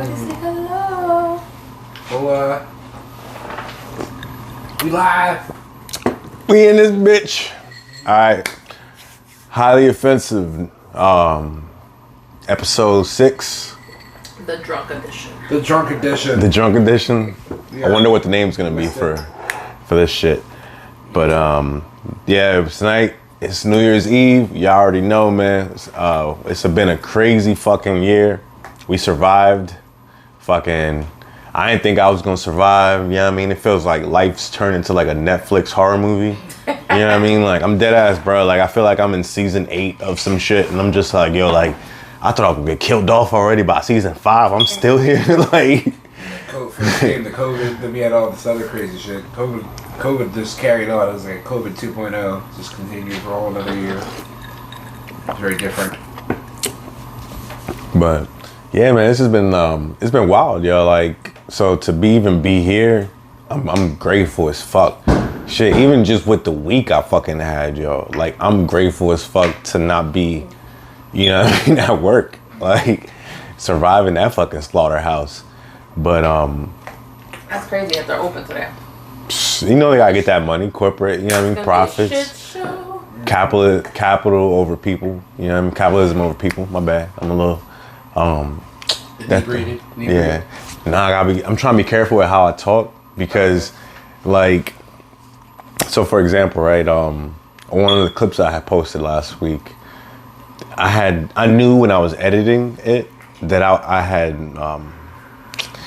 Everybody say hello. Well, we live. We in this bitch. Alright. Highly offensive. Episode 6. The drunk edition. The drunk edition. The drunk edition. Yeah. I wonder what the name's gonna be for this shit. But yeah, tonight it's New Year's Eve. Y'all already know, man. It's been a crazy fucking year. We survived. Fucking, I didn't think I was gonna survive. You know what I mean? It feels like life's turned into like a Netflix horror movie. You know what I mean? Like, I'm dead ass, bro. Like, I feel like I'm in season 8 of some shit, and I'm just like, yo, like, I thought I would get killed off already by season 5. I'm still here. Like, First came the COVID, then we had all this other crazy shit. COVID just carried on. It was like COVID 2.0, just continued for a whole another year. It's very different. but yeah, man, this has been it's been wild, yo. Like, so to even be here, I'm grateful as fuck. Shit, even just with the week I fucking had, yo. Like, I'm grateful as fuck to not be, you know what I mean, at work. Like, surviving that fucking slaughterhouse. But That's crazy if they're open today. you know, they gotta get that money, corporate, you know what I mean, profits. Shit show. Capital over people, you know what I mean, capitalism over people. My bad, I'm a little Inebriated. yeah. Nah, I'm trying to be careful with how I talk because, like, so for example, right, one of the clips I had posted last week, I knew when I was editing it that I had,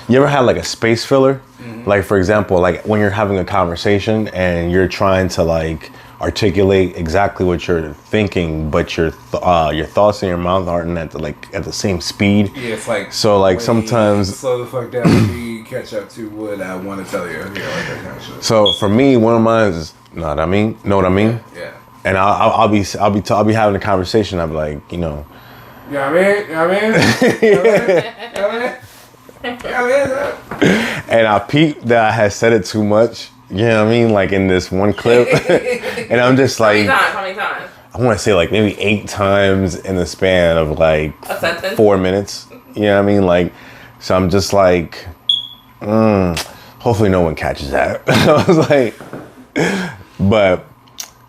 you ever had like a space filler? Mm-hmm. Like, for example, like when you're having a conversation and you're trying to like articulate exactly what you're thinking, but your thoughts in your mouth aren't at the same speed. Yeah, it's like, so like sometimes slow the fuck down and you catch up to what I want to tell you. Yeah, like that kind of shit. So for me, one of mine is, know what I mean? Yeah. And I'll be having a conversation. I'll be like, you know. Yeah, And I peeped that I had said it too much. You know what I mean? Like in this one clip. And I'm just like, How many times? I want to say like maybe 8 times in the span of like A sentence? 4 minutes. You know what I mean? Like, so I'm just like, hopefully no one catches that. I was like, but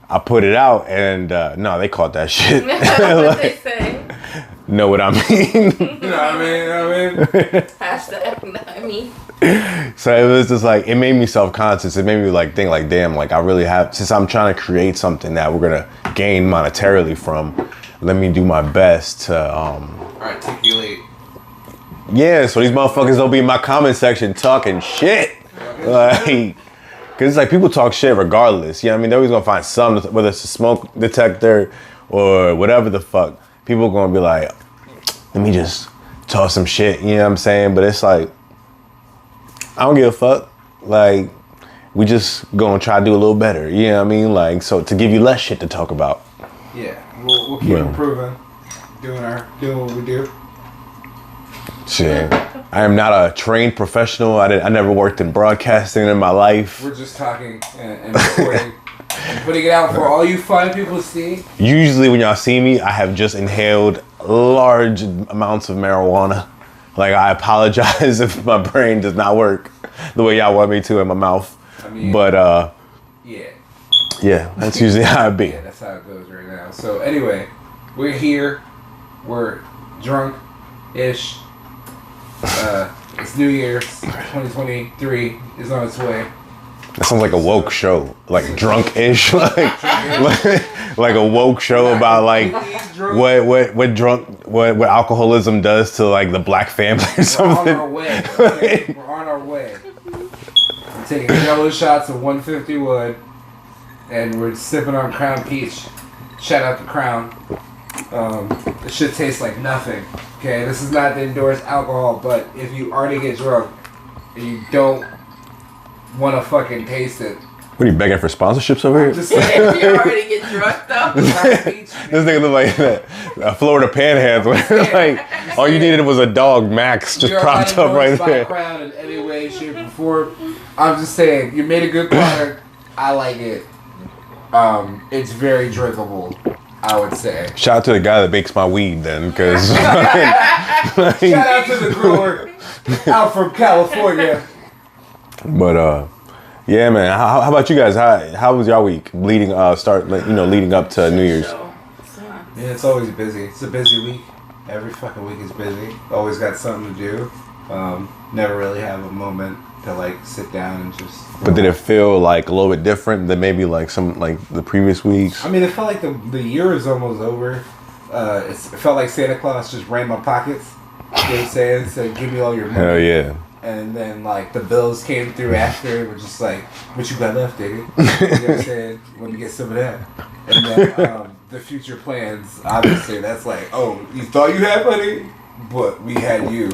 I put it out and no, they caught that shit. What they say? Know what I mean? You know what I mean? Hashtag, I mean. So it was just like, it made me self-conscious. It made me like think like, damn, like I really have, since I'm trying to create something that we're gonna gain monetarily from, let me do my best to Articulate. yeah, so these motherfuckers don't be in my comment section talking shit. Like, cause it's like people talk shit regardless. You know what I mean? They're always gonna find something, whether it's a smoke detector or whatever the fuck. People gonna be like, let me just talk some shit, you know what I'm saying? But it's like, I don't give a fuck. Like, we just gonna try to do a little better, you know what I mean? Like, so to give you less shit to talk about. Yeah, we'll keep improving, doing what we do. Shit, I am not a trained professional. I never worked in broadcasting in my life. We're just talking and recording and putting it out for all you fine people to see. Usually when y'all see me, I have just inhaled large amounts of marijuana. Like, I apologize if my brain does not work the way y'all want me to in my mouth. I mean, but yeah, that's usually how it be. Yeah, that's how it goes right now. So anyway, we're here. We're drunk-ish. It's New Year's. 2023 is on its way. That sounds like a woke show, like drunk-ish, like a woke show about like what alcoholism does to like the black family or something. We're on our way. Okay? We're on our way. We're taking yellow shots of 150 wood, and we're sipping on Crown Peach. Shout out to Crown. This shit tastes like nothing. Okay, this is not to endorse alcohol, but if you already get drunk and you don't want to fucking taste it. What are you begging for sponsorships over here? Just saying. You already get drunk though. This nigga look like a Florida panhandle. Like, all you needed was a dog, Max, just propped up right there. Crown in any way, shape, or form. I'm just saying, you made a good product. I like it. It's very drinkable, I would say. Shout out to the guy that bakes my weed then, because shout out to the grower. Out from California. But yeah, man. How about you guys? How was y'all week leading up to New Year's? Yeah, it's always busy. It's a busy week. Every fucking week is busy. Always got something to do. Never really have a moment to like sit down and just. But did it feel like a little bit different than maybe like some like the previous weeks? I mean, it felt like the year is almost over. It felt like Santa Claus just ran my pockets. You know what I'm saying? Said, give me all your money. Hell yeah. And then like the bills came through after. We're just like, what you got left, nigga? You know what I'm saying? Let me get some of that. And then the future plans, obviously, that's like, oh, you thought you had money, but we had you.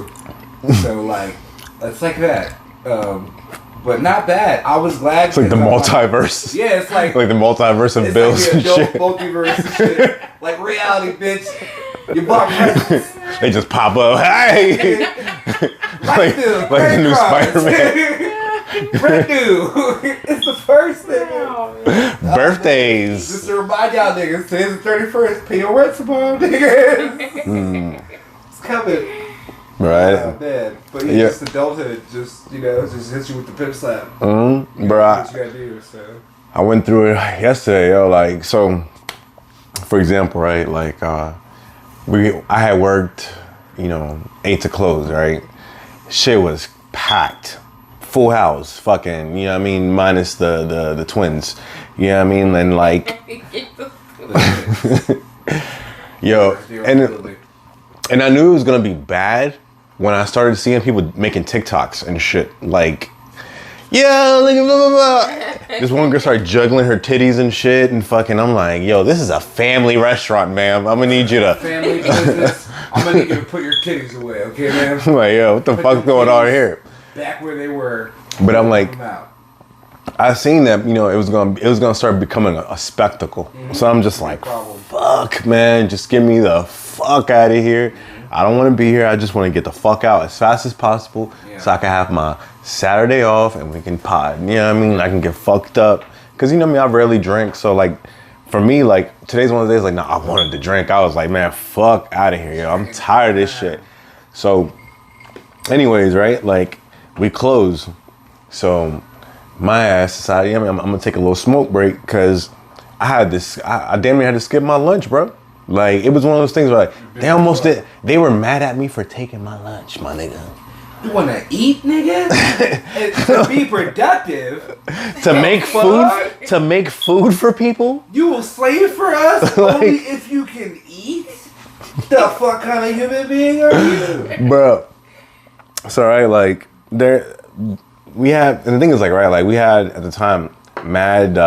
So like, it's like that. But not bad. I was glad. It's like the multiverse. Yeah, it's like the multiverse of bills like and shit. Multiverse and shit. Like reality, bitch. You bought presents. They just pop up. Hey! like the new Spider-Man. Brand new. It's the first thing. Birthdays. Just to remind y'all niggas, today's the 31st. Pay your rent tomorrow, niggas. It's coming. Right. Oh, man. But yeah, just adulthood, just hits you with the pimp slap. Bro, what you gotta do, so. I went through it yesterday, yo. Like, so, for example, right? Like, I had worked, 8 to close, right? Shit was packed. Full house, fucking, you know what I mean? Minus the twins. You know what I mean? And like, yo, and I knew it was gonna be bad when I started seeing people making TikToks and shit. Like, yeah, like, blah, blah, blah. This one girl started juggling her titties and shit, and fucking, I'm like, yo, this is a family restaurant, ma'am. I'm gonna need you to. Family business. I'm gonna need you to put your titties away, okay, man? I'm like, yo, what the fuck's going on here? Back where they were. But I'm like, I seen that, it was gonna start becoming a spectacle. Mm-hmm. So I'm just like, fuck, man, just get me the fuck out of here. I don't want to be here. I just want to get the fuck out as fast as possible so I can have my Saturday off and we can pod. You know what I mean? I can get fucked up. Because, I rarely drink. So, like, for me, like, today's one of the days, like, I wanted to drink. I was like, man, fuck out of here, yo. I'm tired of this shit. So, anyways, right? Like, we close. So, my ass decided, I'm going to take a little smoke break because I damn near had to skip my lunch, bro. Like, it was one of those things where, like, they almost did. They were mad at me for taking my lunch, my nigga. You want to eat, nigga? To be productive? To make food for people? You will slave for us only if you can eat? The fuck kind of human being are you? Bro. So, right, like, we had, and the thing is, like, right, like, we had, at the time, mad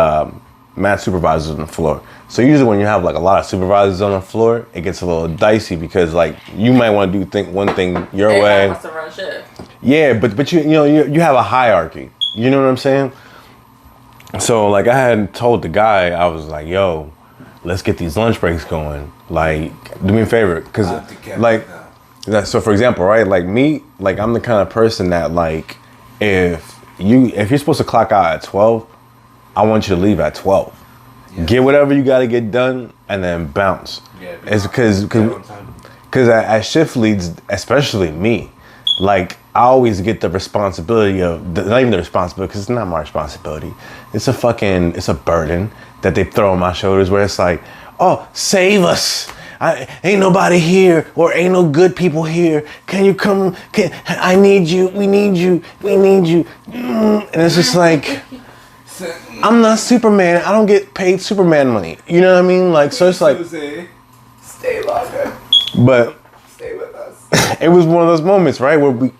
supervisors on the floor. So usually when you have like a lot of supervisors on the floor, it gets a little dicey because like you might want to do one thing your way. Wants to run shit. Yeah, but you have a hierarchy. You know what I'm saying? So like I had told the guy, I was like, yo, let's get these lunch breaks going. Like, do me a favor, because like so for example, right? Like me, like I'm the kind of person that like if you're supposed to clock out at 12, I want you to leave at 12. Yeah. Get whatever you got to get done and then bounce. Yeah, it's because at shift leads, especially me, like I always get the responsibility of not even the responsibility because it's not my responsibility. It's a burden that they throw on my shoulders where it's like, oh, save us. Ain't nobody here or ain't no good people here. Can you come? I need you. We need you. We need you. And it's just like, I'm not Superman. I don't get paid Superman money. You know what I mean? Like, so it's like, stay longer. But stay with us. It was one of those moments, right, where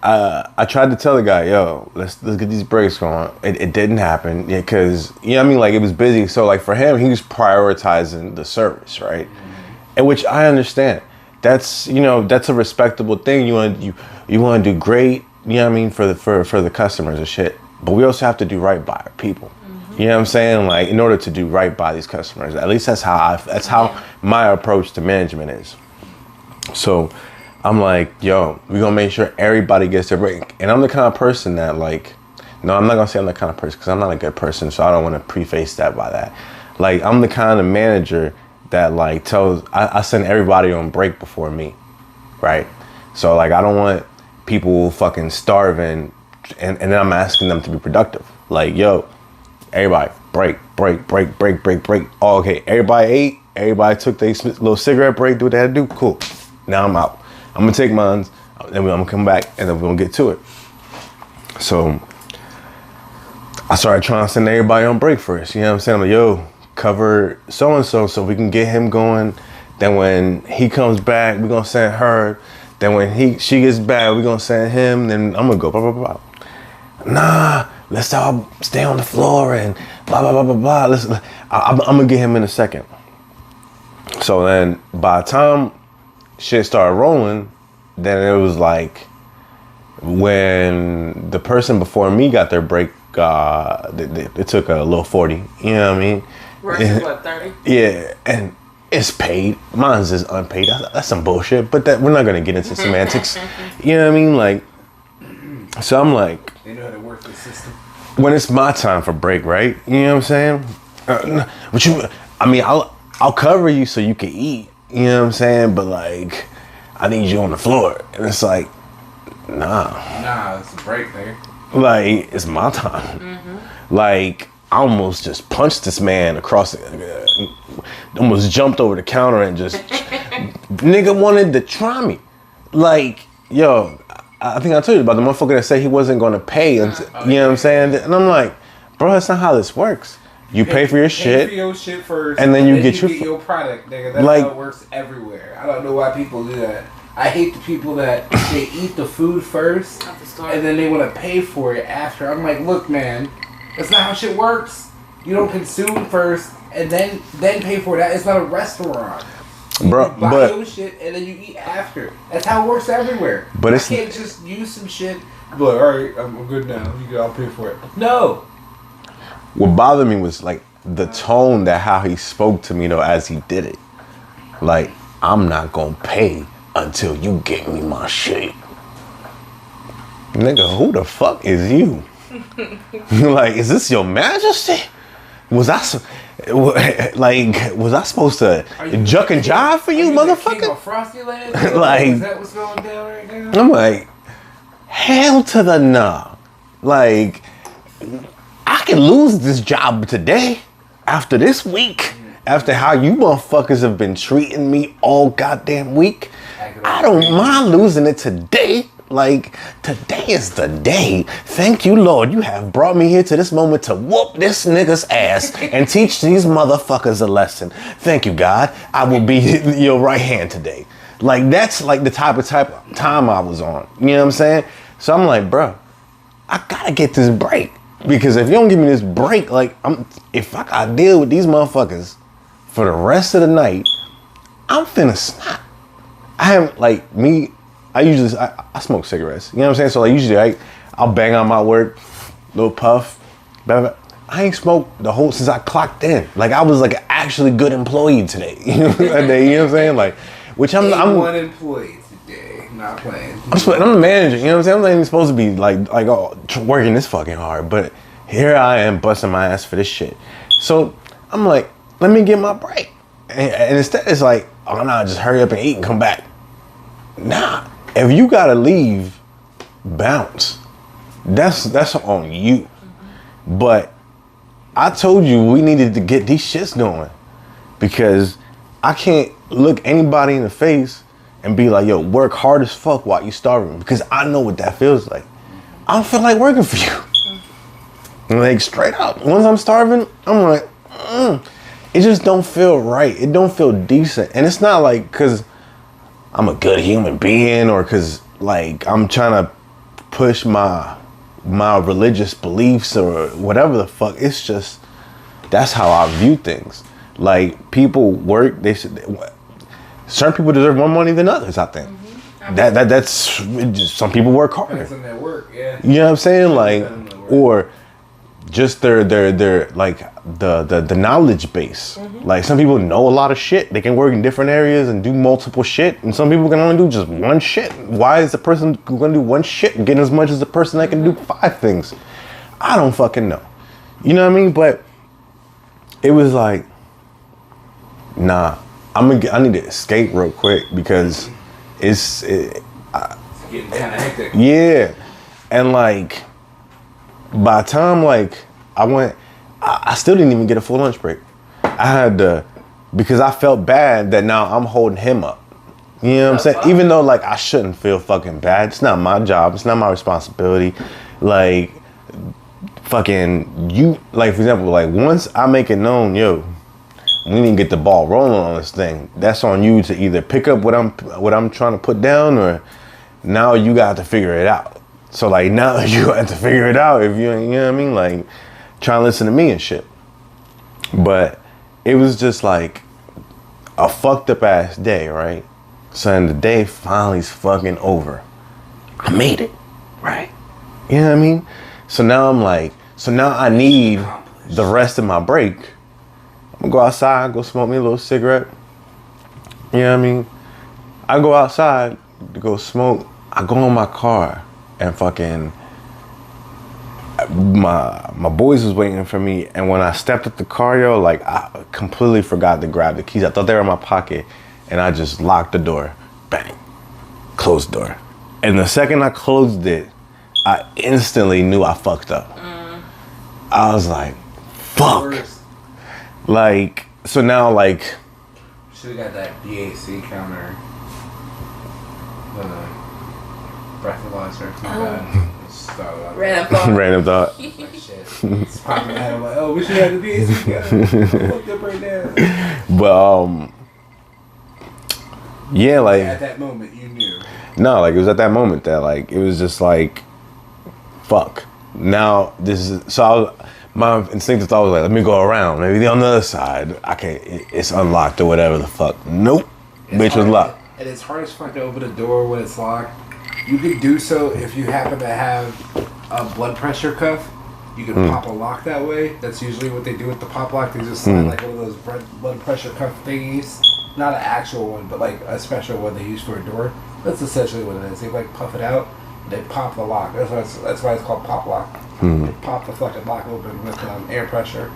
I tried to tell the guy, yo, let's get these breaks going. It didn't happen because you know what I mean. Like it was busy, so like for him, he was prioritizing the service, right? Mm-hmm. And which I understand. That's that's a respectable thing. You want to do great. You know what I mean, for the customers and shit. But we also have to do right by our people. Mm-hmm. You know what I'm saying? Like, in order to do right by these customers, at least that's how my approach to management is. So, I'm like, yo, we're gonna make sure everybody gets their break. And I'm the kind of person that like, no, I'm not gonna say I'm the kind of person because I'm not a good person. So I don't want to preface that by that. Like, I'm the kind of manager that like I send everybody on break before me, right? So like I don't want people fucking starving and then I'm asking them to be productive. Like, yo, everybody, break. Oh, okay, everybody ate, everybody took their little cigarette break, do what they had to do, cool. Now I'm out. I'm gonna take mine, then I'm gonna come back and then we're gonna get to it. So I started trying to send everybody on break first. You know what I'm saying? I'm like, yo, cover so-and-so so we can get him going. Then when he comes back, we're gonna send her. Then when she gets back, we're gonna send him. Then I'm gonna go blah, blah, blah. Nah, let's all stay on the floor and blah, blah, blah, blah, blah. I'm gonna get him in a second. So then by the time shit started rolling, then it was like when the person before me got their break, it took a little 40, you know what I mean? Versus what, 30? Yeah, and it's paid. Mine's is unpaid. That's some bullshit, but that we're not gonna get into semantics. You know what I mean? Like, so I'm like, they know how to work the system. When it's my time for break, right? You know what I'm saying? I'll cover you so you can eat. You know what I'm saying? But like, I need you on the floor, and it's like, nah, it's a break there. Like, it's my time. Mm-hmm. Like, I almost just punched this man across almost jumped over the counter and just nigga wanted to try me. Like, yo, I think I told you about the motherfucker that said he wasn't gonna pay until, you know what I'm saying? And I'm like, bro, that's not how this works. You pay for your shit. Pay for your shit first, and then you get your product, nigga. That's like, how it works everywhere. I don't know why people do that. I hate the people that they eat the food first and then they want to pay for it after. I'm like, look, man, that's not how shit works. You don't consume first and then pay for it. It's not a restaurant. Bro, you buy your shit and then you eat after. That's how it works everywhere. But I can't just use some shit. Be like, all right, I'm good now. I'll pay for it. No. What bothered me was like the tone that how he spoke to me though as he did it. Like, I'm not gonna pay until you get me my shit. Nigga, who the fuck is you? Like, is this your majesty? Was I supposed to juck and jive for you, motherfucker? Frosty Land? Like, is that what's going down right now? I'm like, hell to the nah. Like, I can lose this job today after this week. After how you motherfuckers have been treating me all goddamn week. I don't mind losing it today. Like, today is the day. Thank you, Lord. You have brought me here to this moment to whoop this nigga's ass and teach these motherfuckers a lesson. Thank you, God. I will be your right hand today. Like, that's like the type of time I was on. You know what I'm saying? So I'm like, bro, I gotta get this break. Because if you don't give me this break, like, if I gotta deal with these motherfuckers for the rest of the night, I'm finna snap. I smoke cigarettes. You know what I'm saying? So like usually I'll bang on my work, little puff. Blah, blah. I ain't smoked the whole since I clocked in. Like I was like an actually good employee today. You know what I'm saying? Like, which I'm one employee today, not playing. I'm the manager. You know what I'm saying? I'm not even supposed to be like working this fucking hard, but here I am busting my ass for this shit. So I'm like, let me get my break. And instead it's like, oh no, just hurry up and eat and come back. Nah, if you gotta leave, bounce. That's on you. But I told you we needed to get these shits going because I can't look anybody in the face and be like, yo, work hard as fuck while you starving, because I know what that feels like. I don't feel like working for you. Like straight up, once I'm starving, I'm like, it just don't feel right. It don't feel decent. And it's not like because I'm a good human being or because like I'm trying to push my religious beliefs or whatever the fuck. It's just, that's how I view things. Like, people work, certain people deserve more money than others, I think. Mm-hmm. That's just, some people work harder. Depends on their work, yeah. You know what I'm saying? Like, or just their like the knowledge base. Mm-hmm. Like, some people know a lot of shit. They can work in different areas and do multiple shit, and some people can only do just one shit. Why is the person gonna do one shit and get as much as the person that can do 5 things? I don't fucking know. You know what I mean? But it was like, nah, I need to escape real quick because I Getting kind of hectic. Yeah. And like, by the time like I went, I still didn't even get a full lunch break. I had to, because I felt bad that now I'm holding him up. You know what I'm saying? Fun. Even though like I shouldn't feel fucking bad. It's not my job. It's not my responsibility. Like, fucking you, like for example, like once I make it known, yo, we didn't get the ball rolling on this thing. That's on you to either pick up what I'm trying to put down, or now you got to figure it out. So like now you have to figure it out if you know what I mean? Like try and listen to me and shit. But it was just like a fucked up ass day, right? So then the day finally's fucking over. I made it, right? You know what I mean? So now I'm like, so now I need the rest of my break. I'm gonna go outside, go smoke me a little cigarette. You know what I mean? I go outside to go smoke. I go in my car and fucking, my boys was waiting for me. And when I stepped at the car, yo, like I completely forgot to grab the keys. I thought they were in my pocket and I just locked the door. Bang, closed the door. And the second I closed it, I instantly knew I fucked up. I was like, fuck. Like, so now like. Should've got that BAC counter. Breathalyzer. Random thought. Random thought. Like shit. It's popping in my head. I'm like, oh, we should have the BAC counter. I'm fucked up right now. But yeah, like. At that moment, you knew. No, like it was at that moment that like it was just like, fuck. Now this is so. My instinctive thought was like, let me go around. Maybe on the other side, I can't. It's unlocked or whatever the fuck. Nope, bitch was locked. And it's hard as fuck to open a door when it's locked. You can do so if you happen to have a blood pressure cuff. You can pop a lock that way. That's usually what they do with the pop lock. They just slide like one of those blood pressure cuff thingies. Not an actual one, but like a special one they use for a door. That's essentially what it is. They like puff it out, and they pop the lock. That's why it's called pop lock. They pop the fucking lock open with air pressure.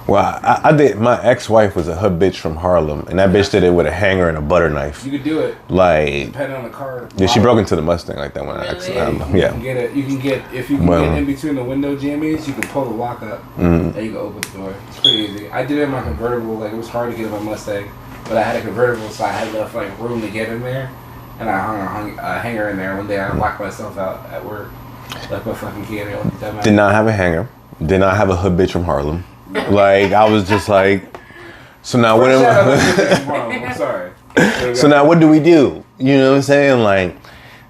Well, I did. My ex-wife was a hood bitch from Harlem, and that bitch did it with a hanger and a butter knife. You could do it. Like, depending on the car. Yeah, she broke into the Mustang like that one. Really? Yeah. You can get it. You can get if you can get in between the window jammies, you can pull the lock up and you can open the door. It's pretty easy. I did it in my convertible. Like it was hard to get in my Mustang, but I had a convertible, so I had enough like room to get in there, and I hung a hanger in there. One day I locked myself out at work, like my fucking key. Did not have a hanger. Did not have a hood bitch from Harlem. Like I was just like, so now what I'm sorry. So now what do we do? You know what I'm saying? Like,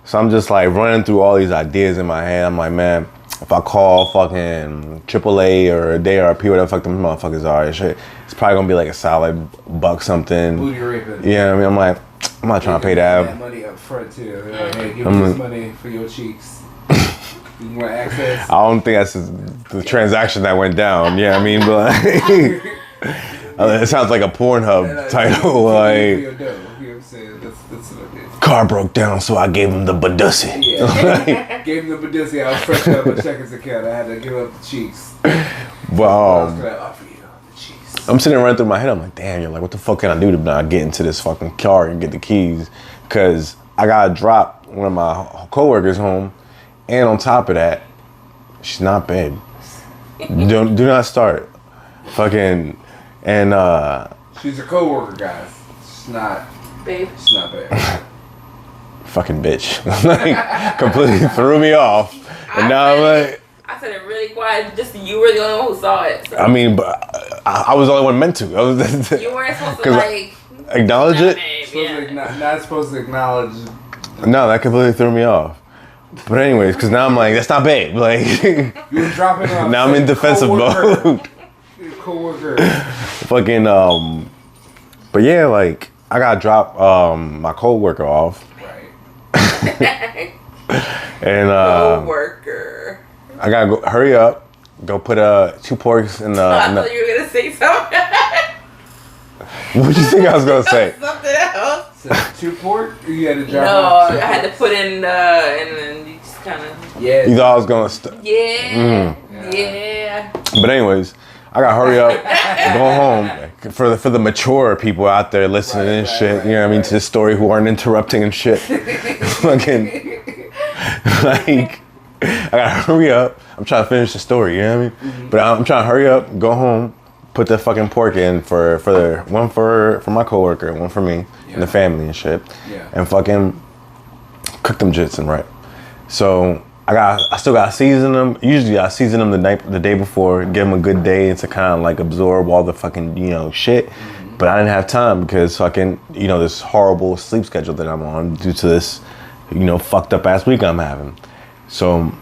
so I'm just like running through all these ideas in my head. I'm like, man, if I call fucking AAA or ARP, whatever the fuck them motherfuckers are, and shit, it's probably gonna be like a solid buck something. Booty raping. Yeah, I mean, I'm like, I'm not trying to pay that. Money up front too. They're like, hey, give me this money for your cheeks. You want access? I don't think that's the transaction that went down. Yeah, I mean, but like, it sounds like a Pornhub title. Like, you know what I'm saying? That's what I did. Car broke down, so I gave him the badussi. Yeah, gave him the badussi. I was fresh out of my checkers account. I had to give up the cheeks. But I was gonna offer you the cheeks. I'm sitting right through my head. I'm like, damn, you're like, what the fuck can I do to not get into this fucking car and get the keys? Because I gotta drop one of my coworkers home. And on top of that, she's not babe. Do not start. Fucking, and she's a coworker, guys. She's not Babe. She's not babe. fucking bitch. Like, completely threw me off. And now I'm like, I said it really quiet. Just you were the only one who saw it. So. I mean, but I was the only one meant to. You weren't supposed to like acknowledge it. Not supposed to acknowledge. No, that completely threw me off. But anyways, because now I'm like, that's not babe. Like, you were dropping off. Now I'm in defensive mode. Coworker. Fucking but yeah, like I gotta drop my coworker off. Right. And coworker. I gotta go hurry up. Go put 2 porks in the. I thought you were gonna say something. What you think I was gonna say? Something else. So 2 pork? Or you had to drop No, off I had to put in and then you just kind of. Yeah. You thought I was gonna. Yeah. But anyways, I gotta hurry up, go home. For the mature people out there listening and shit, you know what I mean, to this story who aren't interrupting and shit. Fucking, Like, I gotta hurry up. I'm trying to finish the story, you know what I mean? Mm-hmm. But I'm trying to hurry up, go home, put the fucking pork in for one for my coworker, one for me and the family and shit. Yeah. And fucking cook them jits and right. So I still gotta season them. Usually I season them the day before, give them a good day to kind of like absorb all the fucking, shit. Mm-hmm. But I didn't have time because fucking, this horrible sleep schedule that I'm on due to this, fucked up ass week I'm having. So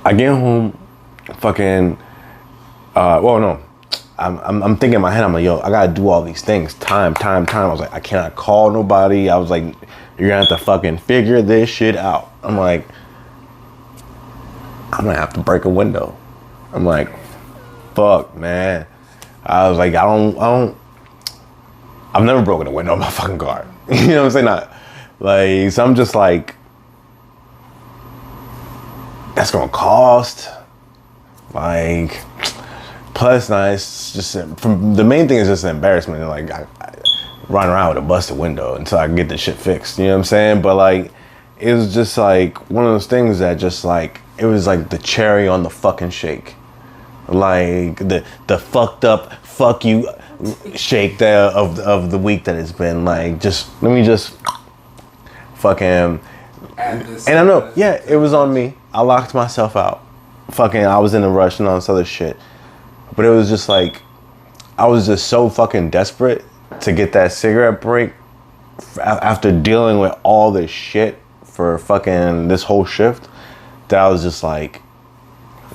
I get home, fucking, I'm thinking in my head, I'm like, yo, I gotta do all these things, time. I was like, I cannot call nobody. I was like, you're gonna have to fucking figure this shit out. I'm like, I'm gonna have to break a window. I'm like, fuck, man. I was like, I've never broken a window in my fucking car. You know what I'm saying? So I'm just like, that's gonna cost. Plus, it's just the main thing is just an embarrassment. Like, I run around with a busted window until I can get this shit fixed. You know what I'm saying? But it was just one of those things that just it was like the cherry on the fucking shake. Like the fucked up fuck you shake there of the week that it's been. Let me just fucking. And I know, yeah, it was on me. I locked myself out. Fucking, I was in a rush and all this other shit. But it was just I was just so fucking desperate to get that cigarette break after dealing with all this shit for fucking this whole shift that I was just like,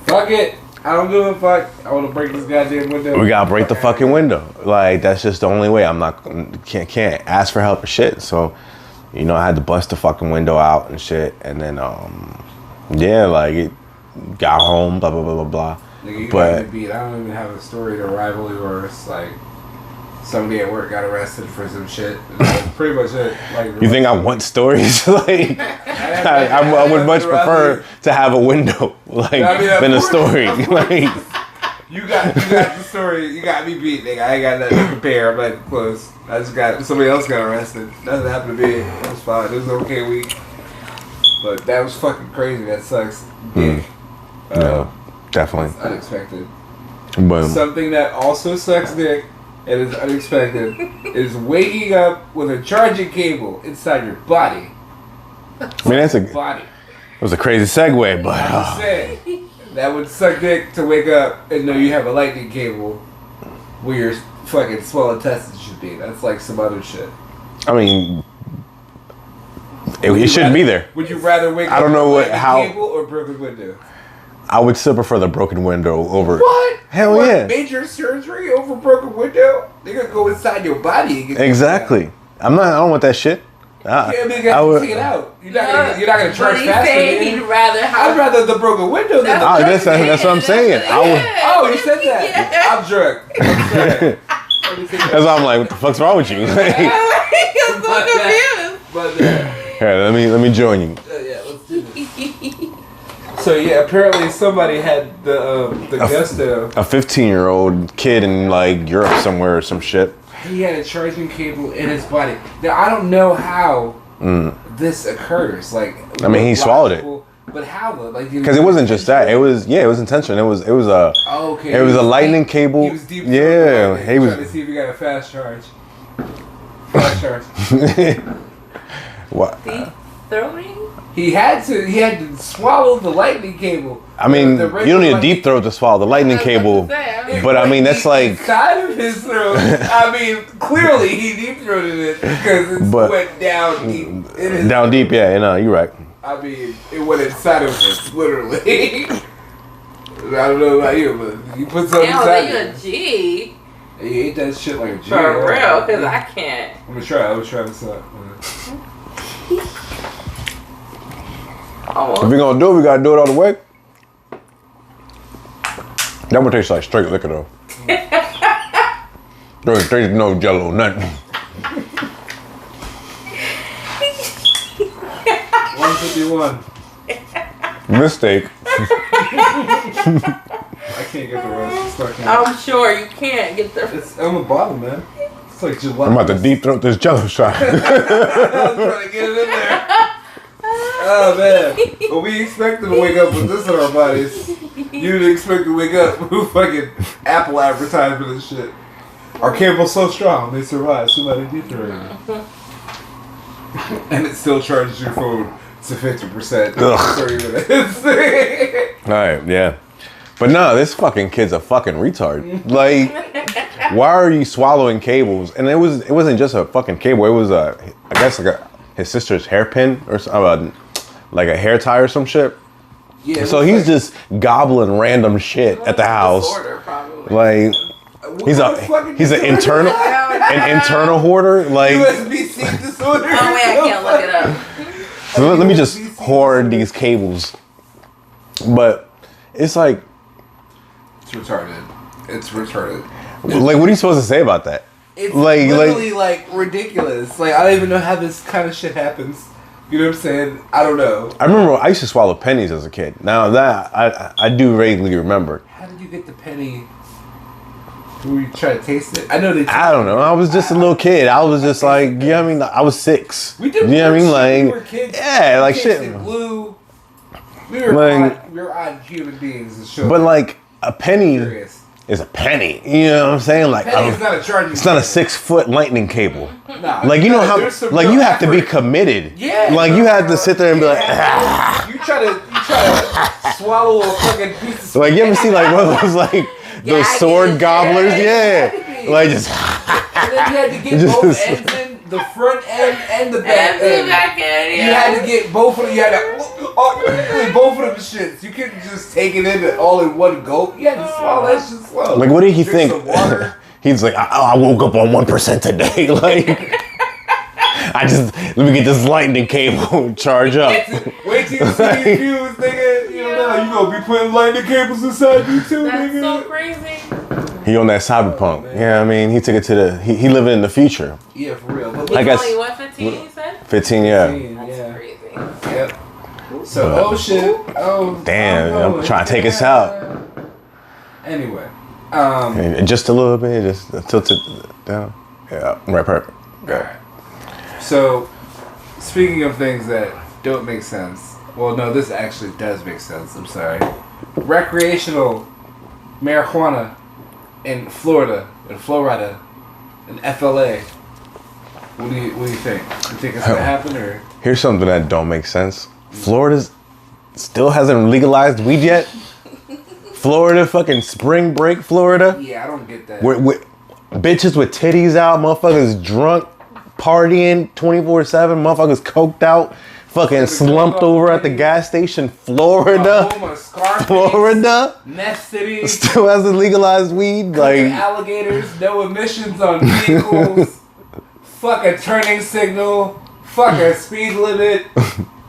fuck it. I don't give a fuck. I want to break this goddamn window. We gotta break the fucking window. That's just the only way. Can't ask for help or shit. So, I had to bust the fucking window out and shit. And then, it got home, blah, blah, blah, blah, blah. Nigga, got me beat. I don't even have a story to rival yours. Somebody at work got arrested for some shit. That's pretty much it. You think I want stories? I would much prefer to have a window, than a story. You got the story. You got me beat, nigga. I ain't got nothing to compare. I'm not close. I just got somebody else got arrested. Nothing happened to me. It was fine. It was an okay week. But that was fucking crazy. That sucks. Dick. No, definitely. It's unexpected. But something that also sucks dick and is unexpected is waking up with a charging cable inside your body. That's a body. It was a crazy segue, but I'm saying, that would suck dick to wake up and know you have a lightning cable where your fucking small intestines should be. That's some other shit. I mean, it shouldn't be there. Would you rather wake up with a lightning cable or broken window? I would still prefer the broken window over. What? Hell yeah. Major surgery over broken window? They're gonna go inside your body and get exactly. I don't want that shit. I would take it out. You're not gonna charge faster. He'd rather I'd rather the broken window than the that's what I'm saying. Oh, you said that. Yeah. I'm drunk. I'm sorry. That's why I'm like, what the fuck's wrong with you? Here, let me join you. Yeah, let's do this. So apparently somebody had the gusto. A 15-year-old kid in Europe somewhere or some shit. He had a charging cable in his body. Now I don't know how this occurs. He swallowed it. But how though? Because it wasn't just that. It was intentional. It was a lightning cable. He was deep. Yeah, he was trying to see if he got a fast charge. Fast charge. What? Deep throwing? He had to swallow the lightning cable. You don't need a deep throat to swallow the lightning cable. But that's inside of his throat. Clearly he deep throated it because it went down deep. Down deep, yeah, you're right. It went inside of it, literally. I don't know about you, but you put something inside you a G. You ate that shit like a G. For real, because I can't. I'm gonna try this out. If we're gonna do it, we gotta do it all the way. That one tastes like straight liquor though. There's no jello, nothing. 151. Mistake. I can't get the rest. I'm sure you can't get the It's on the bottom, man. It's like gelato. I'm about to deep throat this jello shot. I was trying to get it in there. Oh man, but we expect them to wake up with this in our bodies. You didn't expect to wake up with fucking Apple advertisement and shit. Our cable's so strong, they survive somebody deteriorated. And it still charges your phone to 50% in 30 minutes. Alright, yeah. But no, this fucking kid's a fucking retard. Like, why are you swallowing cables? And it wasn't just a fucking cable. It was I guess like his sister's hairpin or something, like a hair tie or some shit. Yeah. So he's just gobbling random shit at the house. Disorder, probably. Like he's an internal hoarder. Like USB-C disorder. Oh wait, I can't look it up. So let me just hoard these cables. But it's like it's retarded. It's retarded. Like, what are you supposed to say about that? It's literally like ridiculous. Like, I don't even know how this kind of shit happens. You know what I'm saying? I don't know. I remember I used to swallow pennies as a kid. Now that I do vaguely remember. How did you get the penny? Were you trying to taste it? I know they. I don't know. I was just a little kid. I was just like, you know what I mean? I was 6. We did. You know what I mean? Like, we were kids. Yeah, like shit. Glue. We were like, we were odd human beings. But like a penny is a penny. You know what I'm saying? Like, penny is not a charging. It's not a 6-foot lightning cable. Nah, like you know how like you have to be committed. Yeah. Like you have to sit there and be like. Ah. You try to swallow a fucking piece of. Like you ever see like one of those like those sword gobblers? Yeah. Like just. And then you had to get both ends in, the front end and the back end. You had to get both of them. You had to both of them shits. You couldn't just take it in all in one gulp. You had to swallow that shit slow. Like what did he think? He's like, I woke up on 1% today. Like. Let me get this lightning cable charge up. Wait till you see these views, nigga. You know, you gonna be putting lightning cables inside you too, nigga. That's so crazy. He on that cyberpunk. Yeah, I mean, he took it to he living in the future. Yeah, for real. But I guess. Only what, 15 you said? 15, yeah. 15, that's crazy. Yep. So, shit. Oh, damn, I'm trying to take us out. Anyway. Just a little bit, just tilt it down. Yeah, right, perfect. All right. So, speaking of things that don't make sense, well, no, this actually does make sense. I'm sorry. Recreational marijuana in Florida, in FLA. What do you think? You think it's gonna happen or? Here's something that don't make sense. Florida still hasn't legalized weed yet. Florida, fucking spring break, Florida. Yeah, I don't get that. With bitches with titties out, motherfuckers drunk. Partying 24/7, motherfuckers coked out, fucking slumped over at the gas station, Florida. Florida. Meth City. Still hasn't legalized weed. Like alligators, no emissions on vehicles. Fucking turning signal. Fucking speed limit.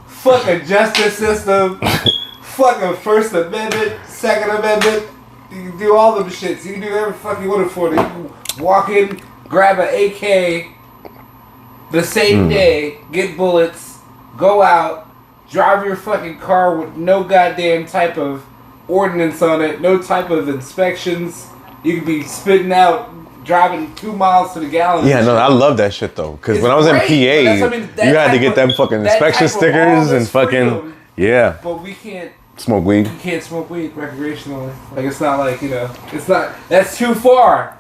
Fucking justice system. Fucking First Amendment, Second Amendment. You can do all them shits. You can do whatever the fuck you want it for. You can walk in, grab an AK. The same day, get bullets, go out, drive your fucking car with no goddamn type of ordinance on it, no type of inspections. You could be spitting out, driving 2 miles to the gallon. Yeah, no, I love that shit though. Because when I was in PA, you had to get them fucking inspection stickers and fucking, yeah. But we can't smoke weed. You can't smoke weed recreationally. Like, it's not like, it's not, that's too far.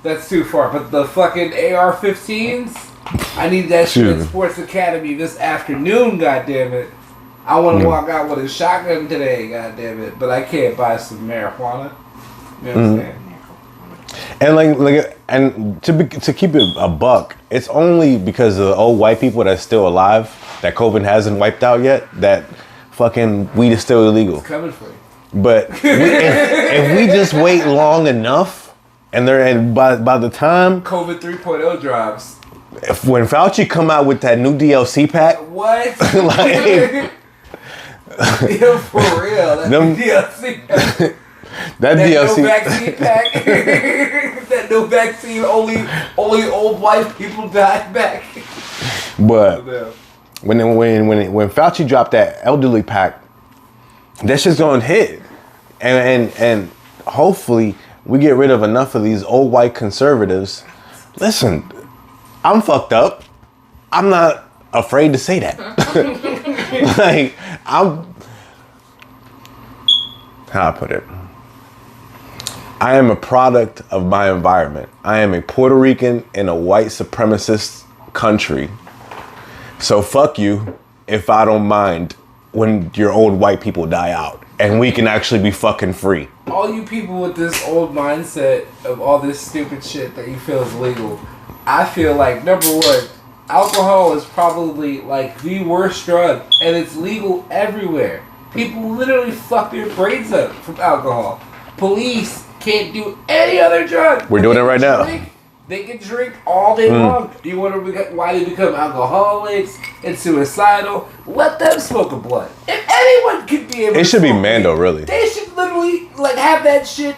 That's too far. But the fucking AR-15s, I need that shit at Sports Academy this afternoon, goddammit. I want to walk out with a shotgun today, goddammit. But I can't buy some marijuana. You know what I'm saying? And to keep it a buck, it's only because of the old white people that's still alive that COVID hasn't wiped out yet that fucking weed is still illegal. It's coming for you. But if we just wait long enough, and by the time COVID 3.0 drops. When Fauci come out with that new DLC pack, what? Like, yo, for real, that DLC pack. that DLC no vaccine pack. That no vaccine, only old white people died back. But when Fauci dropped that elderly pack, that shit's gonna hit, and hopefully we get rid of enough of these old white conservatives. Listen. I'm fucked up. I'm not afraid to say that. Like, how I put it? I am a product of my environment. I am a Puerto Rican in a white supremacist country. So fuck you if I don't mind when your old white people die out and we can actually be fucking free. All you people with this old mindset of all this stupid shit that you feel is legal, I feel like, number one, alcohol is probably like the worst drug, and it's legal everywhere. People literally fuck their brains up from alcohol. Police can't do any other drug. We're doing it right now. They can drink all day long. You wonder why they become alcoholics and suicidal? Let them smoke a blunt. If anyone could be able, it should be Mando, really. They should literally like have that shit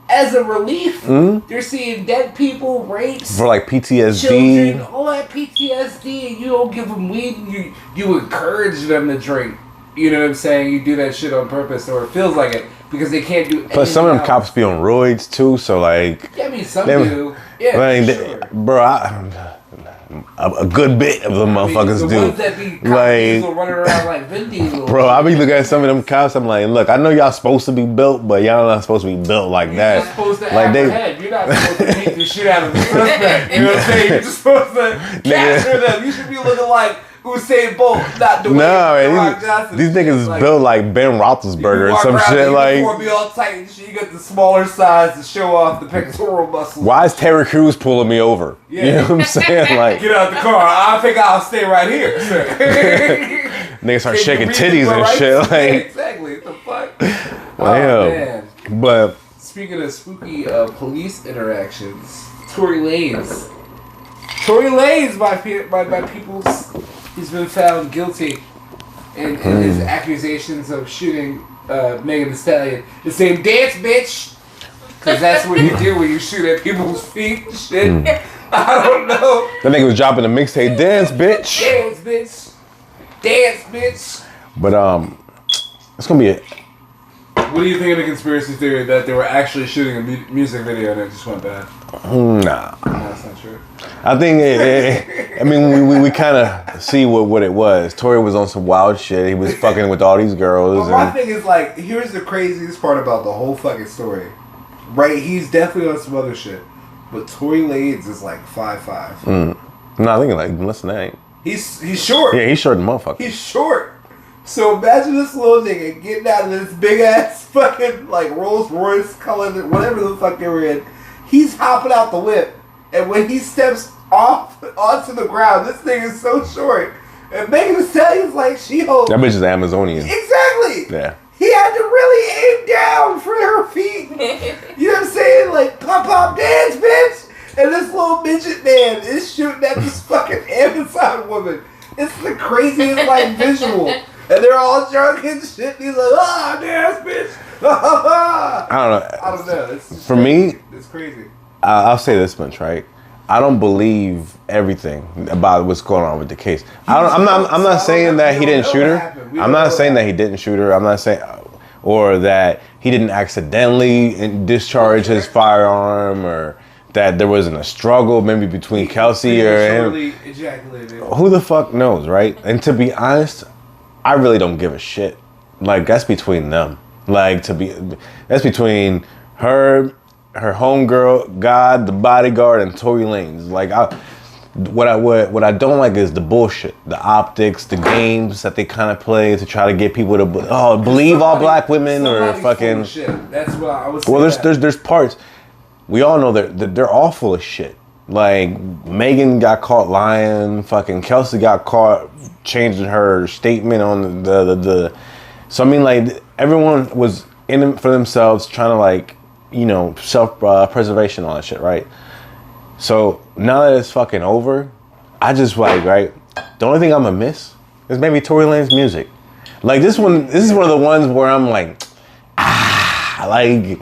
as a relief. You're seeing dead people, rapes for like PTSD, children, all that PTSD, and you don't give them weed. And you encourage them to drink. You know what I'm saying? You do that shit on purpose, or it feels like it, because they can't do anything. But some of them else. Cops be on roids too, so like. Yeah, I mean, some do. Yeah, like, sure. Bro, a good bit of them motherfuckers the do. Ones that be like, running around like Vin Diesel. Bro, I be looking at some of them cops. I'm like, look, I know y'all supposed to be built, but y'all not supposed to be built like You're that. not supposed to like have a head. You're not supposed to beat the shit out of the suspect. You know what I'm saying? You're just supposed to capture them. You should be looking like Usain Bolt, not the way these niggas is like, built like Ben Roethlisberger or some shit. Like, be all tight and shit. You got the smaller size to show off the pectoral muscles. Why is Terry Crews pulling me over? Yeah. You know what I'm saying? Like, get out the car. I think I'll stay right here, sir. Niggas start shaking titties and right? shit. Like, yeah, exactly. What the fuck? Man. But speaking of spooky police interactions, Tory Lanez. Tory Lanez by people's. He's been found guilty in his accusations of shooting Megan Thee Stallion. The same dance, bitch. Because that's what you do when you shoot at people's feet and shit. I don't know. That nigga was dropping a mixtape, dance, bitch. Dance, bitch. Dance, bitch. But it's gonna be a. What do you think of the conspiracy theory that they were actually shooting a music video and it just went bad? Nah. No, that's not true. I think I mean, we kind of see what it was. Tory was on some wild shit. He was fucking with all these girls. Well, my thing is, like, here's the craziest part about the whole fucking story. Right? He's definitely on some other shit. But Tory Lanez is like 5'5". No, I think like less than that. He's short. Yeah, he's short than motherfucker. He's short. So imagine this little nigga getting out of this big ass fucking like Rolls Royce color, whatever the fuck they were in. He's hopping out the whip, and when he steps off onto the ground, this thing is so short. And Megan Thee Stallion's like She-Hulk. That bitch is Amazonian. Exactly. Yeah. He had to really aim down for her feet. You know what I'm saying? Like pop dance, bitch. And this little midget man is shooting at this fucking Amazon woman. It's the craziest like visual. And they're all drunk and shit. And he's like, dance, bitch. I don't know. It's for crazy. me, it's crazy. I'll say this much, right? I don't believe everything about what's going on with the case. I'm not saying that he didn't shoot her. I'm not saying that he didn't shoot her. I'm not saying, or that he didn't accidentally discharge his firearm, or that there wasn't a struggle maybe between Kelsey or him. Ejaculated. Who the fuck knows, right? And to be honest, I really don't give a shit. Like, that's between them. Like, that's between her homegirl, God, the bodyguard, and Tory Lanez. Like, what I don't like is the bullshit, the optics, the games that they kind of play to try to get people to believe all black women or fucking. That's what I was. Well, there's parts. We all know that they're all full of shit. Like, Megan got caught lying. Fucking Kelsey got caught changing her statement on the. So I mean, like, everyone was in it for themselves, trying to, like, you know, self-preservation, all that shit, right? So now that it's fucking over, I just like, right? The only thing I'm gonna miss is maybe Tory Lanez music. Like, this is one of the ones where I'm like, like.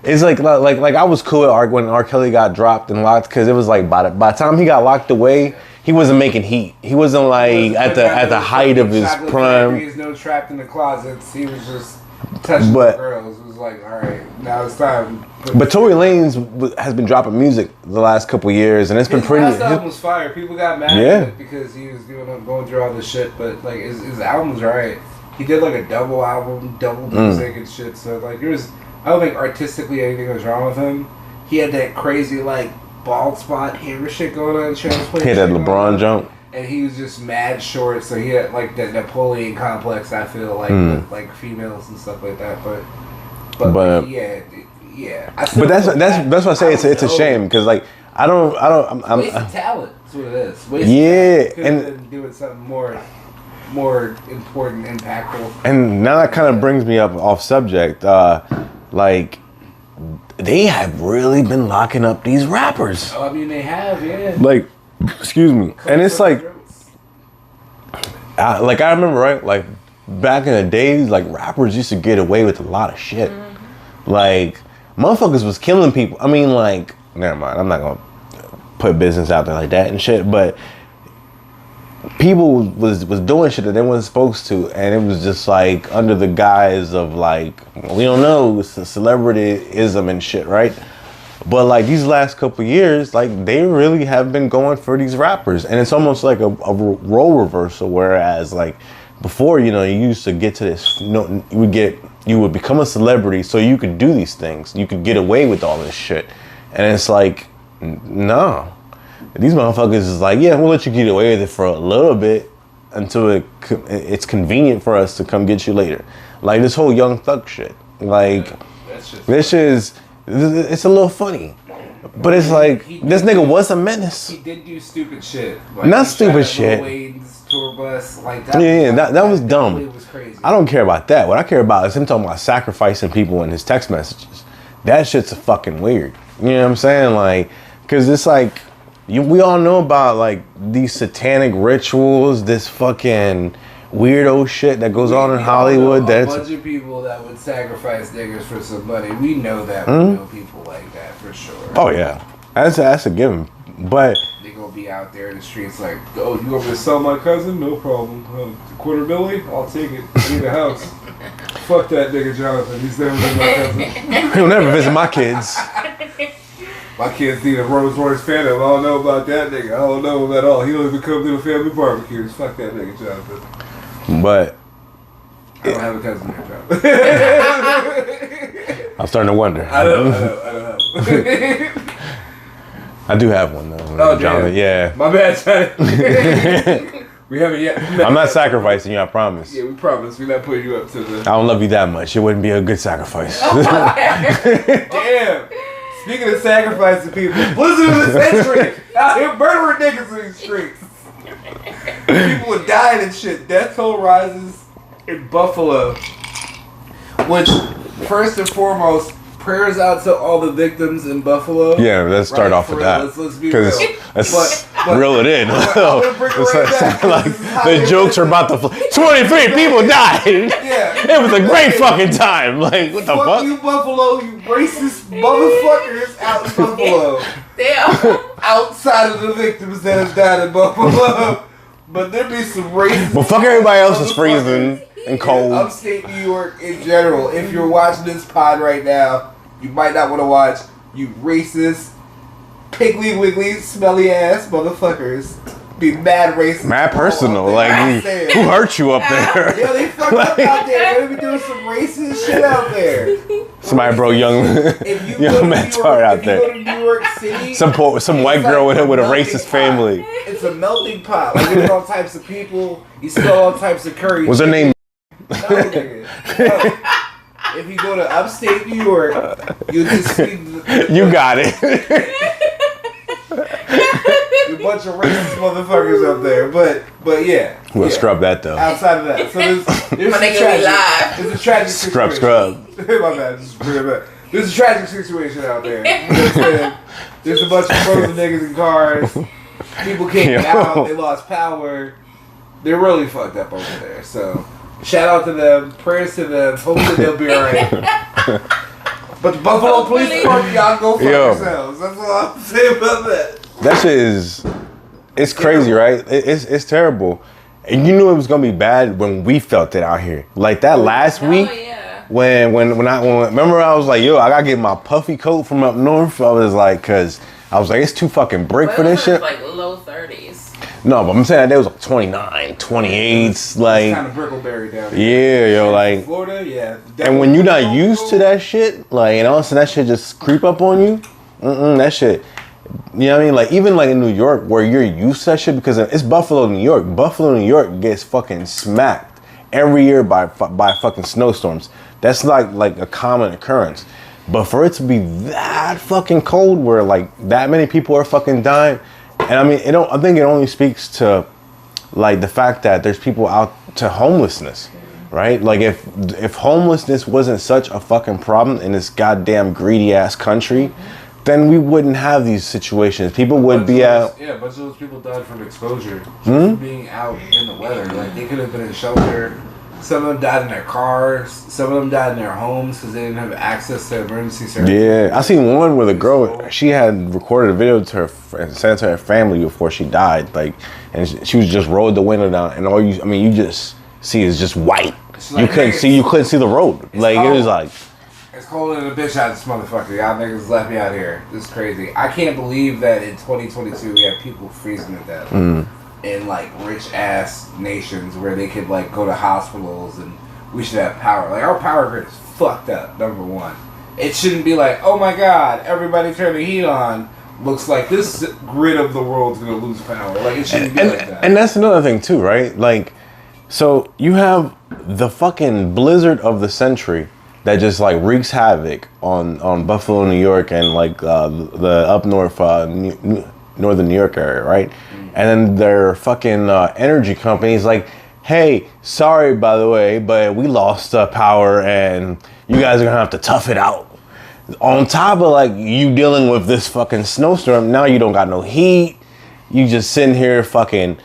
It's like I was cool when R. Kelly got dropped and locked, because it was like by the time he got locked away, he wasn't making heat. He wasn't like at the height of his prime. He was no trapped in the closets. He was just touching the girls. It was like, all right, now it's time. But Tory Lanez has been dropping music the last couple years, and it's been pretty. His last album was fire. People got mad at it because he was going through all this shit. But like his album's right. He did like a double album, double music and shit. So like I don't think artistically anything was wrong with him. He had that crazy like bald spot hair shit going on. Transplant. He had that LeBron jump. And he was just mad short, so he had like that Napoleon complex. I feel like with, like females and stuff like that, but like, yeah. But that's why I say it's a shame because like I'm wasted talent. That's what it is. Wasted talent. And doing something more important, impactful. And now that kind of brings me up off subject. Like they have really been locking up these rappers. Oh, I mean they have, yeah. Like. Excuse me. And it's like, I remember, right? Like, back in the days, like, rappers used to get away with a lot of shit. Like, motherfuckers was killing people. I mean, like, never mind. I'm not going to put business out there like that and shit. But people was doing shit that they weren't supposed to. And it was just, like, under the guise of, like, we don't know, it's celebrityism and shit, right? But like these last couple of years, like they really have been going for these rappers, and it's almost like a role reversal. Whereas like before, you used to get to this, you would become a celebrity, so you could do these things, you could get away with all this shit, and it's like, no, these motherfuckers is like, yeah, we'll let you get away with it for a little bit until it's convenient for us to come get you later. Like this whole Young Thug shit, like this is. It's a little funny, but it's like this nigga was a menace. He did do stupid shit. Like, not stupid shit. Wayne's tour bus, like that. That was dumb. It was crazy. I don't care about that. What I care about is him talking about sacrificing people in his text messages. That shit's fucking weird. You know what I'm saying? Like, cause it's like we all know about like these satanic rituals, this fucking weirdo shit that goes on in Hollywood. That's a bunch of people that would sacrifice niggas for some money. We know that. We know people like that for sure. Oh yeah, that's a given. But they gonna be out there in the streets like, oh, you want me to sell my cousin? No problem. $250,000? I'll take it. I need a house. Fuck that nigga Jonathan. He's never been my cousin. He'll never visit my kids. My kids need a Rolls Royce Phantom. I don't know about that nigga. I don't know him at all. He don't even come to the family barbecues. Fuck that nigga Jonathan. But I don't have a cousin named Jonathan. I'm starting to wonder. I don't have. I do have one though. Oh, Jonathan. Yeah. My bad, Jonathan. We haven't yet. I'm not sacrificing you, I promise. Yeah, we promise. We're not putting you up to the... I don't love you that much. It wouldn't be a good sacrifice. Damn. Speaking of sacrificing people, blizzard of the century. Out here murdering niggas in the streets. People are dying and shit. Death toll rises in Buffalo. Which, first and foremost, prayers out to all the victims in Buffalo. Yeah, let's start off with that. Let's be real. Let's reel it in. The jokes are about to 23 people died. Yeah. It was a great fucking time. Like, what the fuck? You Buffalo, you racist motherfuckers out in Buffalo. Damn. Outside of the victims that have died in Buffalo. But there be some racist... But fuck everybody else is freezing and cold. Upstate New York in general. If you're watching this pod right now, you might not want to watch. You racist, piggly wiggly, smelly ass motherfuckers. Be mad racist. Mad personal. Like, who hurt you up there? Yeah, they fucked up out there. They be doing some racist shit out there. Somebody broke young man tar out there. If you go to New York City, some white girl with a racist family. It's a melting pot. Like, there's all types of people. You smell all types of curry. What's her name? No, nigga. No. If you go to upstate New York, you just see you got it. a bunch of racist motherfuckers up there, but yeah. We'll scrub that though. Outside of that, so there's a tragic situation. Scrub. My bad, this is real bad. There's a tragic situation out there. You know what I'm saying? There's a bunch of frozen niggas in cars. People can't get out. They lost power. They're really fucked up over there. So shout out to them. Prayers to them. Hopefully they'll be alright. But the Buffalo Police Department, y'all go fuck yourselves. That's all I'm saying about that. That shit is, it's crazy, right? It's terrible. And you knew it was gonna be bad when we felt it out here. Like that last week. Yeah. remember I was like, yo, I gotta get my puffy coat from up north. I was like, cause I was like, it's too fucking brick for this shit. Like low 30s. No, but I'm saying that day was like 29, 28, like. It's kind of brickleberry down here. Yeah, yo, like. Florida, yeah. And when you're not used to that shit, like, and all of a sudden that shit just creep up on you, that shit. You know what I mean? Like, even like in New York, where you're used to that shit, because it's Buffalo, New York. Buffalo, New York gets fucking smacked every year by fucking snowstorms. That's like a common occurrence. But for it to be that fucking cold, where like that many people are fucking dying, and I mean, I think it only speaks to like the fact that there's people out to homelessness, right? Like if homelessness wasn't such a fucking problem in this goddamn greedy ass country, then we wouldn't have these situations. People would be out. Yeah, a bunch of those people died from exposure, just being out in the weather. Like they could have been in shelter. Some of them died in their cars. Some of them died in their homes because they didn't have access to emergency services. Yeah, I seen one where the girl, she had recorded a video to her and sent it to her family before she died. Like, and she was just rolled the window down, and you just see is just white. Like, you couldn't see the road. Like cold. It was like. It's colder than a bitch out this motherfucker. Y'all niggas left me out here. This is crazy. I can't believe that in 2022 we have people freezing to death. In like rich ass nations where they could like go to hospitals and we should have power. Like our power grid is fucked up, number one. It shouldn't be like, oh my god, everybody turn the heat on. Looks like this grid of the world's gonna lose power. Like it shouldn't be like that. And that's another thing too, right? Like, so you have the fucking blizzard of the century that just like wreaks havoc on Buffalo, New York, and like the up north northern New York area, right? And then their fucking energy companies like, hey, sorry by the way, but we lost power and you guys are gonna have to tough it out. On top of like you dealing with this fucking snowstorm, now you don't got no heat. You just sitting here fucking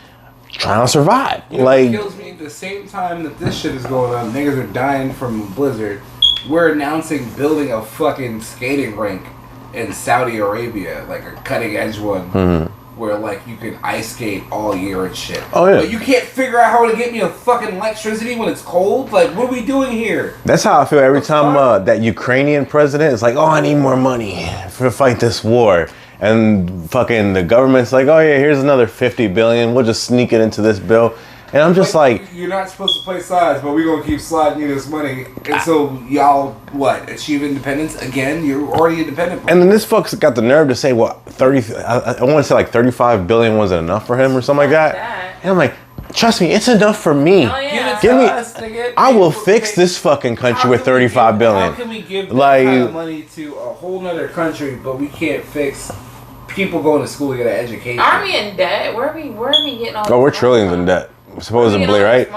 trying to survive. Like, it kills me at the same time that this shit is going on. Niggas are dying from a blizzard. We're announcing building a fucking skating rink in Saudi Arabia, like a cutting edge one. Where like you can ice skate all year and shit. Oh yeah. But you can't figure out how to get me a fucking electricity when it's cold. Like, what are we doing here? That's how I feel every time that Ukrainian president is like, oh, I need more money to fight this war, and fucking the government's like, oh yeah, here's another $50 billion. We'll just sneak it into this bill. And I'm just like, you're not supposed to play sides, but we're gonna keep sliding you this money until y'all achieve independence again. You're already independent. And then this fuck's got the nerve to say what 30. I want to say like 35 billion wasn't enough for him or something like that. And I'm like, trust me, it's enough for me. Oh, yeah. Give me. I will fix this fucking country with 35 billion. How can we give that kind of money to a whole nother country, but we can't fix people going to school to get an education? Are we in debt? Where are we getting all? Oh, we're trillions in debt. Supposedly, right?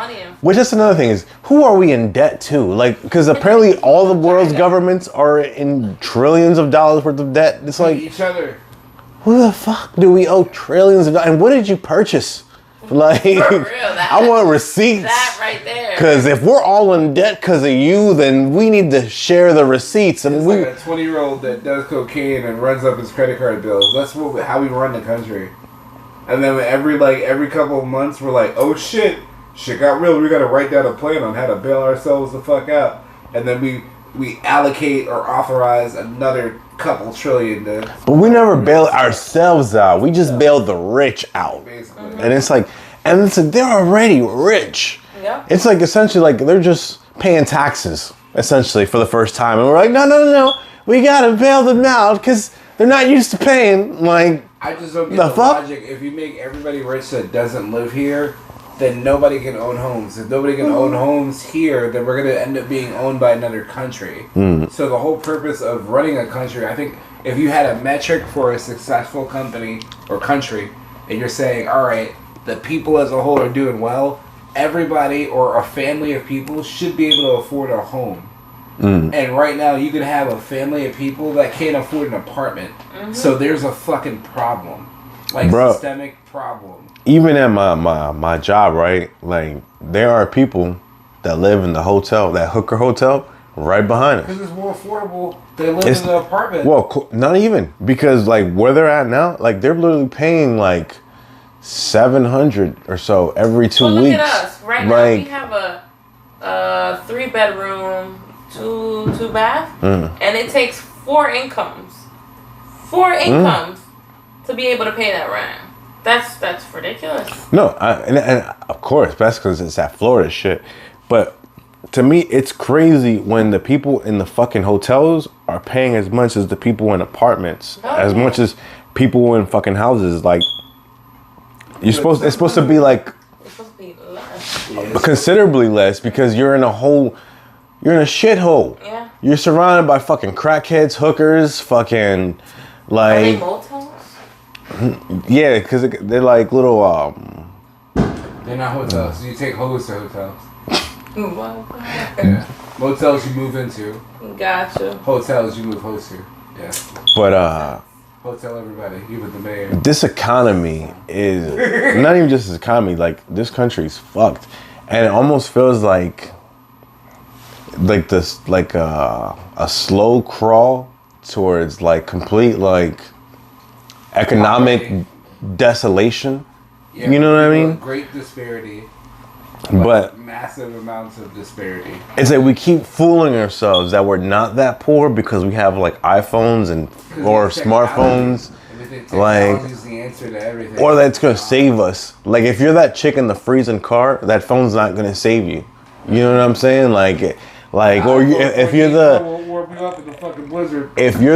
Which is another thing is, who are we in debt to? Like, because apparently all the world's governments are in trillions of dollars worth of debt. It's like each other. Who the fuck do we owe trillions of dollars? And what did you purchase? Like, for real, I want receipts. That right there. Because if we're all in debt because of you, then we need to share the receipts. And it's like a 20-year-old that does cocaine and runs up his credit card bills. That's how we run the country. And then every couple of months, we're like, oh shit got real. We got to write down a plan on how to bail ourselves the fuck out. And then we allocate or authorize another couple trillion to. But we never bail ourselves out. We just bail the rich out. Basically. And it's like, they're already rich. Yeah. It's like essentially like they're just paying taxes essentially for the first time, and we're like, no, we gotta bail them out because they're not used to paying. Like, I just don't get the logic. If you make everybody rich that doesn't live here, then nobody can own homes. If nobody can own homes here, then we're going to end up being owned by another country. So the whole purpose of running a country, I think if you had a metric for a successful company or country, and you're saying, all right, the people as a whole are doing well, everybody or a family of people should be able to afford a home. And right now, you can have a family of people that can't afford an apartment. So there's a fucking problem. Like, systemic problem. Even at my job, right? Like, there are people that live in the hotel, that hooker hotel, right behind us. Because it's more affordable than living in an apartment. Well, not even. Because, like, where they're at now, like, they're literally paying, like, $700 or so every 2 weeks. Look at us. Right now, we have a 3-bedroom, two bath, and it takes 4 incomes to be able to pay that rent. That's ridiculous. No, and of course, that's because it's that Florida shit. But to me, it's crazy when the people in the fucking hotels are paying as much as the people in apartments, as much as people in fucking houses. Like, it's supposed to be like Less. considerably less because you're in a shithole. Yeah. You're surrounded by fucking crackheads, hookers, fucking Are they like motels? yeah, because they're like little They're not hotels. You take hoes to hotels. What? Yeah. Motels you move into. Gotcha. Hotels you move hoes to. Yeah. but Hotel everybody. You with the mayor. this economy is not even just this economy, like this country's fucked. And it almost feels like this like a slow crawl towards like complete like economic desolation. Yeah, you know what I mean? Great disparity. But massive amounts of disparity. it's like we keep fooling ourselves that we're not that poor because we have like iPhones and or smartphones. Like, is the answer to everything. or that's gonna save us. Like if you're that chick in the freezing car, that phone's not gonna save you. You know what I'm saying? If you're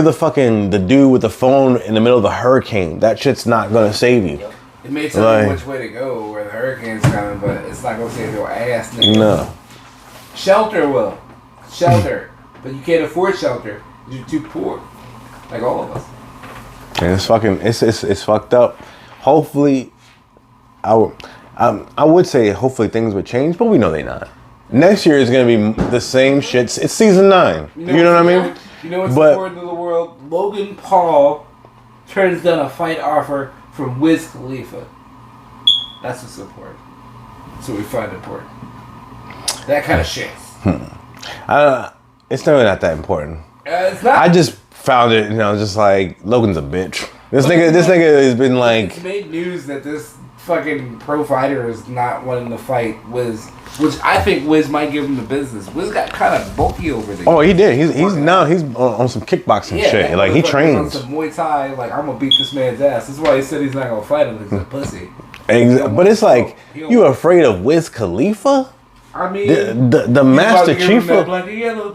the fucking the dude with the phone in the middle of the hurricane, that shit's not gonna save you. It may tell you which way to go where the hurricane's coming, but it's not gonna save your ass, nigga. No. Shelter will. Shelter. But you can't afford shelter. You're too poor. Like all of us. And it's fucking it's fucked up. Hopefully I would say hopefully things would change, but we know they not. Next year is gonna be the same shit. It's season 9. You know what I mean? You know what's important to the world? Logan Paul turns down a fight offer from Wiz Khalifa. That's what's important. That's what we find important. That kind of shit. It's really not that important. It's not. I just found it, just like Logan's a bitch. This nigga has been like. It's made news that this fucking pro fighter is not wanting to fight Wiz, which I think Wiz might give him the business. Wiz got kind of bulky over there. Oh, he did. He's on some kickboxing shit. Like he trains. On some Muay Thai. Like I'm gonna beat this man's ass. That's why he said he's not gonna fight him. He's a pussy. But it's like you afraid of Wiz Khalifa? I mean, the Master Chief. Black and yellow.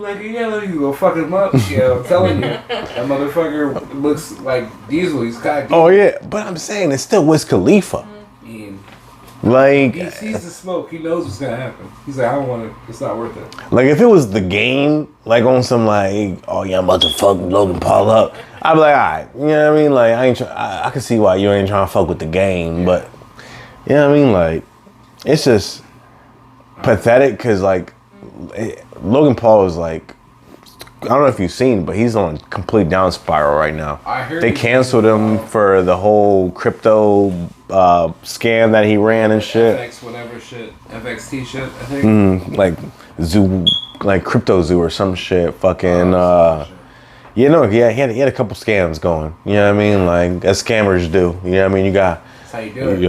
You gonna fuck him up? Yeah, I'm telling you, that motherfucker looks like Diesel. He's kind of. Oh yeah, but I'm saying it's still Wiz Khalifa. Like he sees the smoke, he knows what's gonna happen. He's like, I don't want to. It's not worth it. Like if it was the game, like on some like, oh yeah, I'm about to fuck Logan Paul up. I'd be like, alright, you know what I mean? Like I can see why you ain't trying to fuck with the game, but you know what I mean? Like it's just pathetic because like Logan Paul is like, I don't know if you've seen, but he's on a complete down spiral right now. I heard they canceled him for the whole crypto scam that he ran and shit. FXT shit, I think. Like zoo, like crypto zoo or some shit. Fucking he had a couple scams going. You know what I mean? Like as scammers do. You know what I mean? That's how you do it.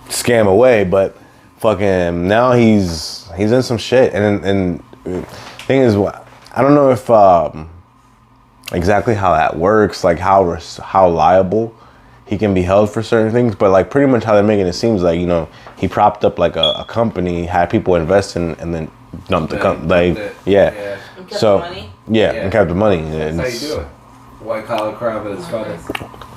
Scam away, but fucking now he's in some shit. And thing is, I don't know if exactly how that works, like how liable he can be held for certain things, but like pretty much how they're making it seems like, he propped up like a company, had people invest in, and then dumped the company. Like, yeah. And kept the money? And kept the money. That's how you do it. White collar crime at its finest.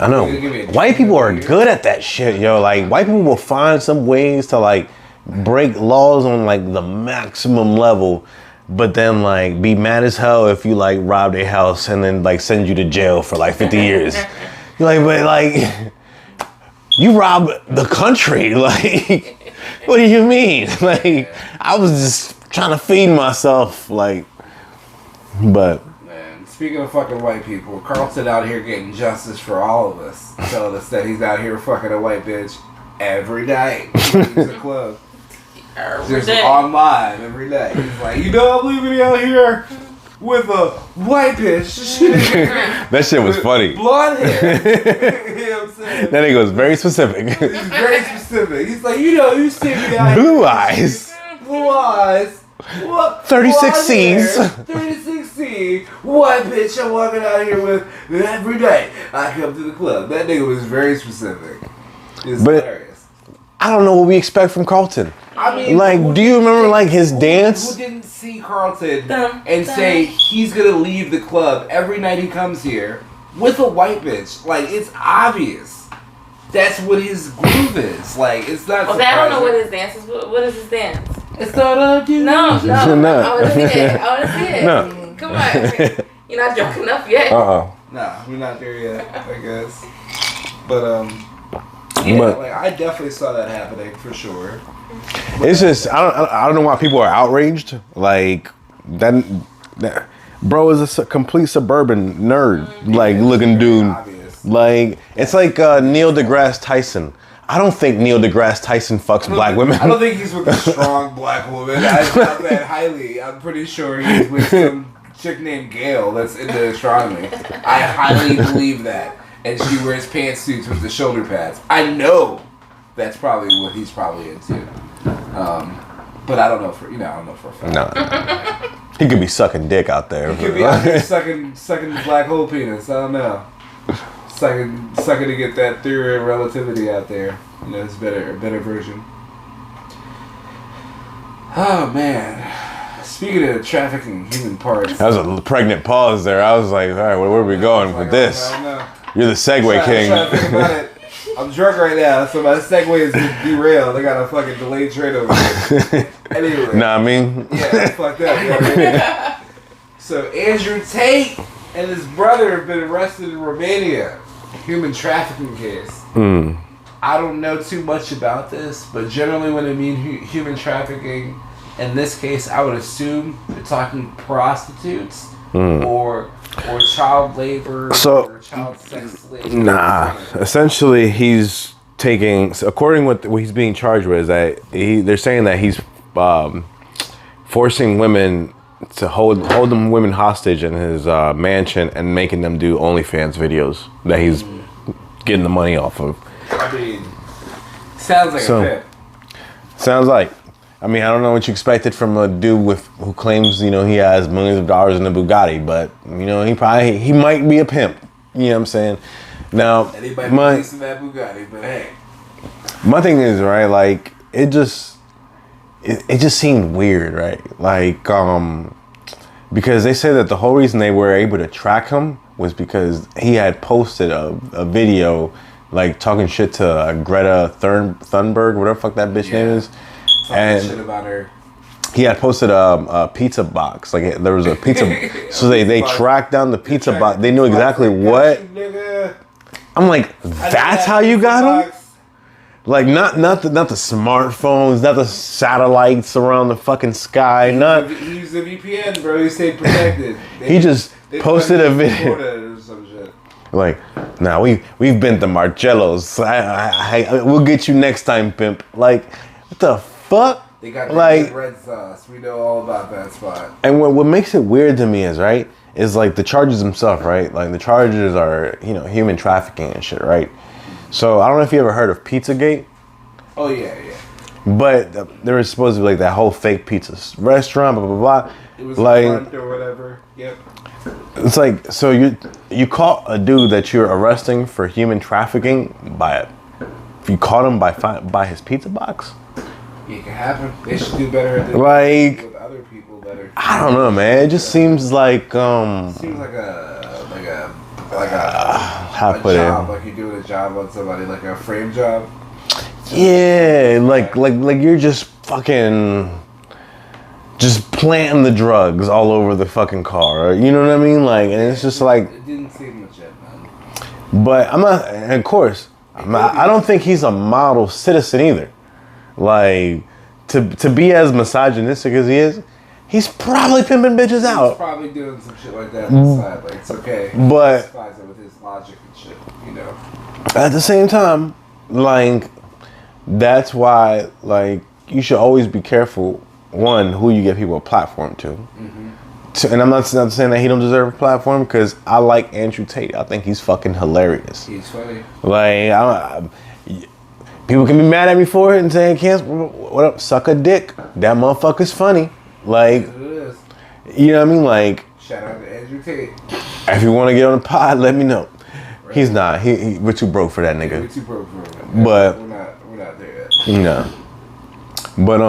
I know. White people are good at that shit, yo. Like white people will find some ways to like break laws on like the maximum level, but then like be mad as hell if you like rob their house and then like send you to jail for like 50 years. You're like, but like you robbed the country. Like, what do you mean? Like, I was just trying to feed myself. Like, but man, speaking of fucking white people, Carlton out here getting justice for all of us, telling us that he's out here fucking a white bitch every night. He's a club. Just online every day. He's like, I'm leaving out here with a white bitch. that shit was funny. Blonde hair. You know what I'm saying? That nigga was very specific. He's very specific. He's like, you see me out Blue eyes. Blue eyes. What? 36 C's. 36 see what bitch I'm walking out here with every night I come to the club. That nigga was very specific. It's hilarious. I don't know what we expect from Carlton. I mean, like, do you remember like his dance? Who didn't see Carlton and say he's gonna leave the club every night he comes here with a white bitch? Like, it's obvious. That's what his groove is. Like, it's not. Okay, I don't know what his dance is. What is his dance? It's not up you. No. No. I want to see it. I want to see it. No. Come on. You're not drunk enough yet. Nah, we're not there yet, I guess. But yeah, like I definitely saw that happening for sure. It's just I don't know why people are outraged. Like that bro is a complete suburban nerd, like looking dude. Obvious. Like it's like Neil deGrasse Tyson. I don't think Neil deGrasse Tyson fucks black women. I don't think he's with a strong black woman. I doubt that highly. I'm pretty sure he's with some chick named Gail that's into astronomy. I highly believe that. And she wears pantsuits with the shoulder pads. I know that's probably what he's probably into. But I don't know for I don't know for a fact. No. He could be sucking dick out there. He could be out there sucking the black hole penis. I don't know. Sucking to get that theory of relativity out there. You know, it's a better version. Oh man. Speaking of trafficking human parts. That was a pregnant pause there. I was like, all right, where are we going with this? I don't know. You're the segue king. I'm trying to think about it. I'm drunk right now, so my segue is derailed. I got a fucking delayed train over here. Anyway. Nah, I mean. Yeah, that's fucked up. You know what I mean? So Andrew Tate and his brother have been arrested in Romania. Human trafficking case. I don't know too much about this, but generally when I mean human trafficking, in this case, I would assume they're talking prostitutes or child labor or child sex slavery. Nah, essentially he's taking, according to what he's being charged with, is that they're saying that he's forcing women to hold them women hostage in his mansion and making them do OnlyFans videos that he's getting the money off of. I mean, sounds like a pimp. Sounds like. I mean, I don't know what you expected from a dude who claims, he has millions of dollars in a Bugatti, but he might be a pimp. You know what I'm saying? Now, anybody releasing that Bugatti, but hey. My thing is, right, like it just seemed weird, right? Like because they say that the whole reason they were able to track him was because he had posted a video like talking shit to Greta Thunberg, whatever the fuck that bitch name is. And shit about her. He had posted a pizza box. Like there was a pizza, so they tracked down the pizza box. They knew exactly what. I'm like, that's how you got him. Like not the smartphones, not the satellites around the fucking sky. He used a VPN, bro. He stayed protected. He just posted a video. Like, nah, we've been to Marcello's. We'll get you next time, pimp. Like, what the fuck? They got like red sauce. We know all about that spot. And what makes it weird to me is like the charges themselves, right? Like the charges are, human trafficking and shit, right? So I don't know if you ever heard of Pizzagate. Oh yeah. But there was supposed to be like that whole fake pizza restaurant, blah blah blah. It was like front or whatever. Yep. It's like, so you caught a dude that you're arresting for human trafficking you caught him by his pizza box. It can happen. They should do better at with other people better. I don't know, man. It just seems like seems like a job, like you're doing a job on somebody, like a frame job. Yeah, like you're just fucking just planting the drugs all over the fucking car. You know what I mean? Like, and it's just like it didn't seem legit, man. But I'm not, and of course, I don't think he's a model citizen either. Like, to be as misogynistic as he is, he's probably pimping bitches out. He's probably doing some shit like that on the side. Like, it's okay. But he justifies it with his logic and shit, At the same time, like, that's why, like, you should always be careful, one, who you give people a platform to. And I'm not saying that he don't deserve a platform, because I like Andrew Tate. I think he's fucking hilarious. He's funny. Like, people can be mad at me for it and say, "Can't what up? Suck a dick. That motherfucker's funny." Like, it is. You know what I mean? Like, shout out Tate. If you want to get on the pod, let me know. Right. He's not. We're too broke for that nigga. Yeah, we're too broke for him. But we're not there yet. No. But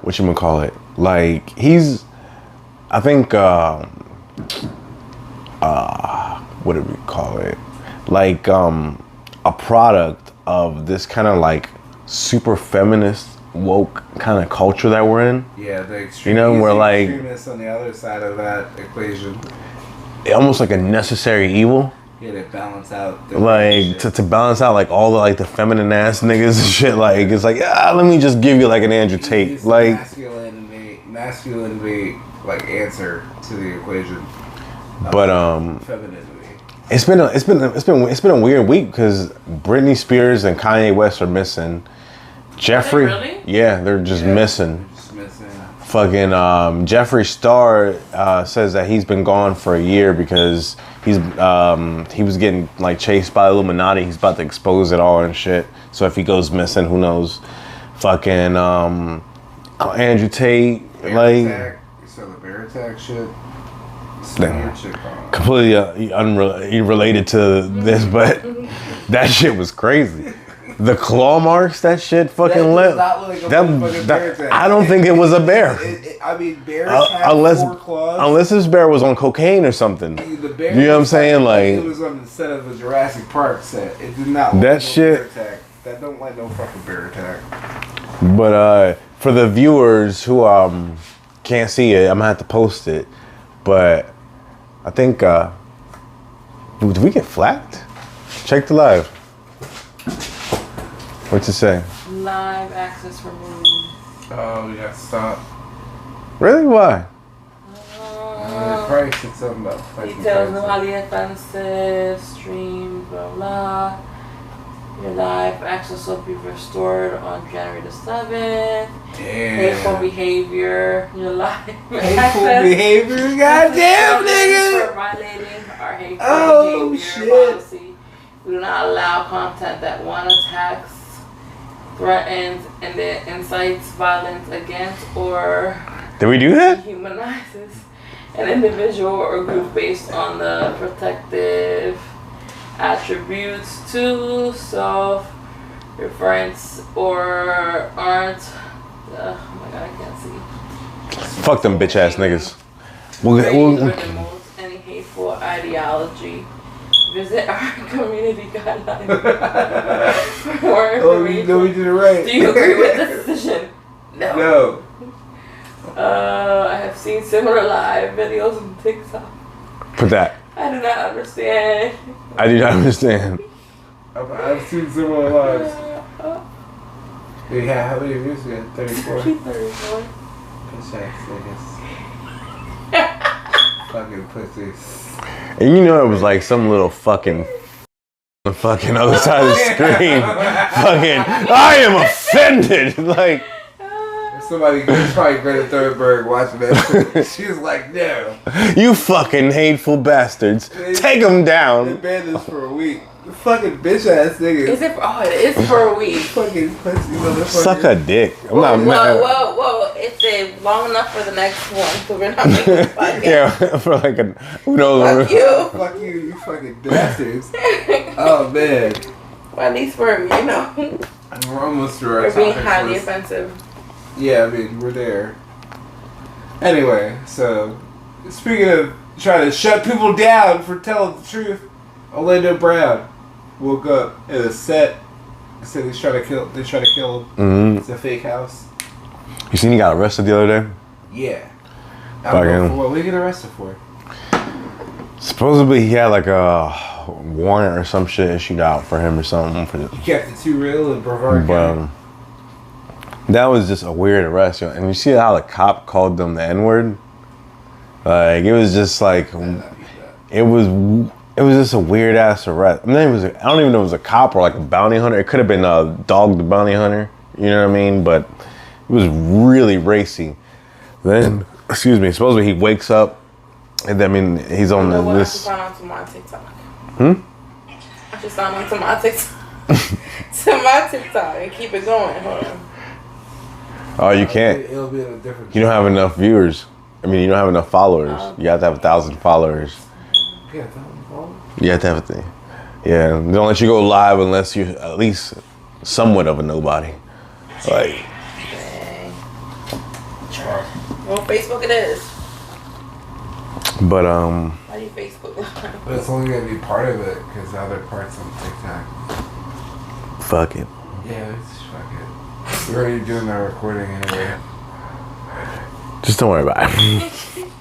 what you gonna call it? Like he's, I think what do we call it? Like a product of this kind of like super feminist woke kind of culture that we're in. Yeah, the extreme, we're like extremists on the other side of that equation. Almost like a necessary evil. Yeah, they balance out. Like to balance out like all the like the feminine ass niggas and shit. Like it's like let me just give you like an Andrew Tate. Like masculinity like answer to the equation. But femininity. It's been a weird week because Britney Spears and Kanye West are missing. Jeffrey, really? Yeah, they're just missing. They're just missing. Fucking Jeffree Star says that he's been gone for a year because he was getting like chased by Illuminati. He's about to expose it all and shit. So if he goes missing, who knows? Fucking Andrew Tate, Attack. You saw the bear attack shit. Completely unrelated to this, but that shit was crazy. The claw marks, that shit fucking lit. I don't think it was a bear. I mean, bears have 4 claws. Unless this bear was on cocaine or something. The bear, you know what I'm saying? Like it was on the set of a Jurassic Park set. It did not. That shit. Bear attack. That don't like no fucking bear attack. But for the viewers who can't see it, I'm gonna have to post it. But I think did we get flagged? Check the live. What's it say? Live access removed. Oh, we got to stop. Really? Why? Probably said something about details of highly offensive, stream, blah blah. Your live access will be restored on January the 7th. Damn. Hateful behavior. Your live hateful behavior? Goddamn, nigga! For violating our hateful behavior shit. policy. We do not allow content that one attacks, threatens, and then incites violence against or did we do that? Dehumanizes an individual or group based on the protective attributes to self-reference or aren't. Oh my god, I can't see. Fuck them bitch ass niggas. We'll any hateful ideology. Visit our community guidelines for more information. Oh, you know we did it right. Do you agree with this decision? No. No. I have seen similar live videos on TikTok. Put that. I do not understand. I do not understand. I've seen similar lives. Yeah, how many views you got? 34? 34. Fucking pussies. And you know it was like some little fucking other side of the screen. Fucking, I am offended. Like somebody, it's probably Greta Thunberg watching that. She was like, no. You fucking hateful bastards. Take them down. They banned this for a week. The fucking bitch ass niggas. Is it? Oh, it is for a week. Fucking pussy motherfucker. Suck a dick. I'm not mad. Whoa. It's long enough for the next one, so we're not making this podcast. Yeah, for like a who knows. Fuck you. Fuck you, you fucking bastards. Oh man. Well, at least we're, we're almost through our we're being topics highly list. offensive. Yeah, I mean, we're there. Anyway, so, speaking of trying to shut people down for telling the truth, Orlando Brown woke up in a set. Said they try to kill him. Mm-hmm. It's a fake house. You seen he got arrested the other day? Yeah. I don't know for what did he get arrested for? Supposedly he had like a warrant or some shit issued out for him or something. He kept it too real in Brevard County. That was just a weird arrest, yo. And you see how the cop called them the N-word? Like, it was just like, it was just a weird ass arrest. I mean, I don't even know if it was a cop or like a bounty hunter. It could have been a Dog the Bounty Hunter. You know what I mean? But it was really racy. Then, excuse me, supposedly he wakes up, and then, I mean, he's on this. I should sign on to my TikTok. I should sign on to my TikTok. To my TikTok and keep it going. Hold on. Oh, you can't. It'll be in a different. You don't have enough viewers. I mean, you don't have enough followers. You have to have 1,000 followers. Yeah, 1,000 followers. You have to have a thing. Yeah, they don't let you go live unless you're at least somewhat of a nobody. Like, Dang. Well, Facebook it is. but Why do you Facebook live? But it's only gonna be part of it because the other parts on TikTok. fuck it. Yeah, it's fuck it. We're already doing our recording anyway. Just don't worry about it.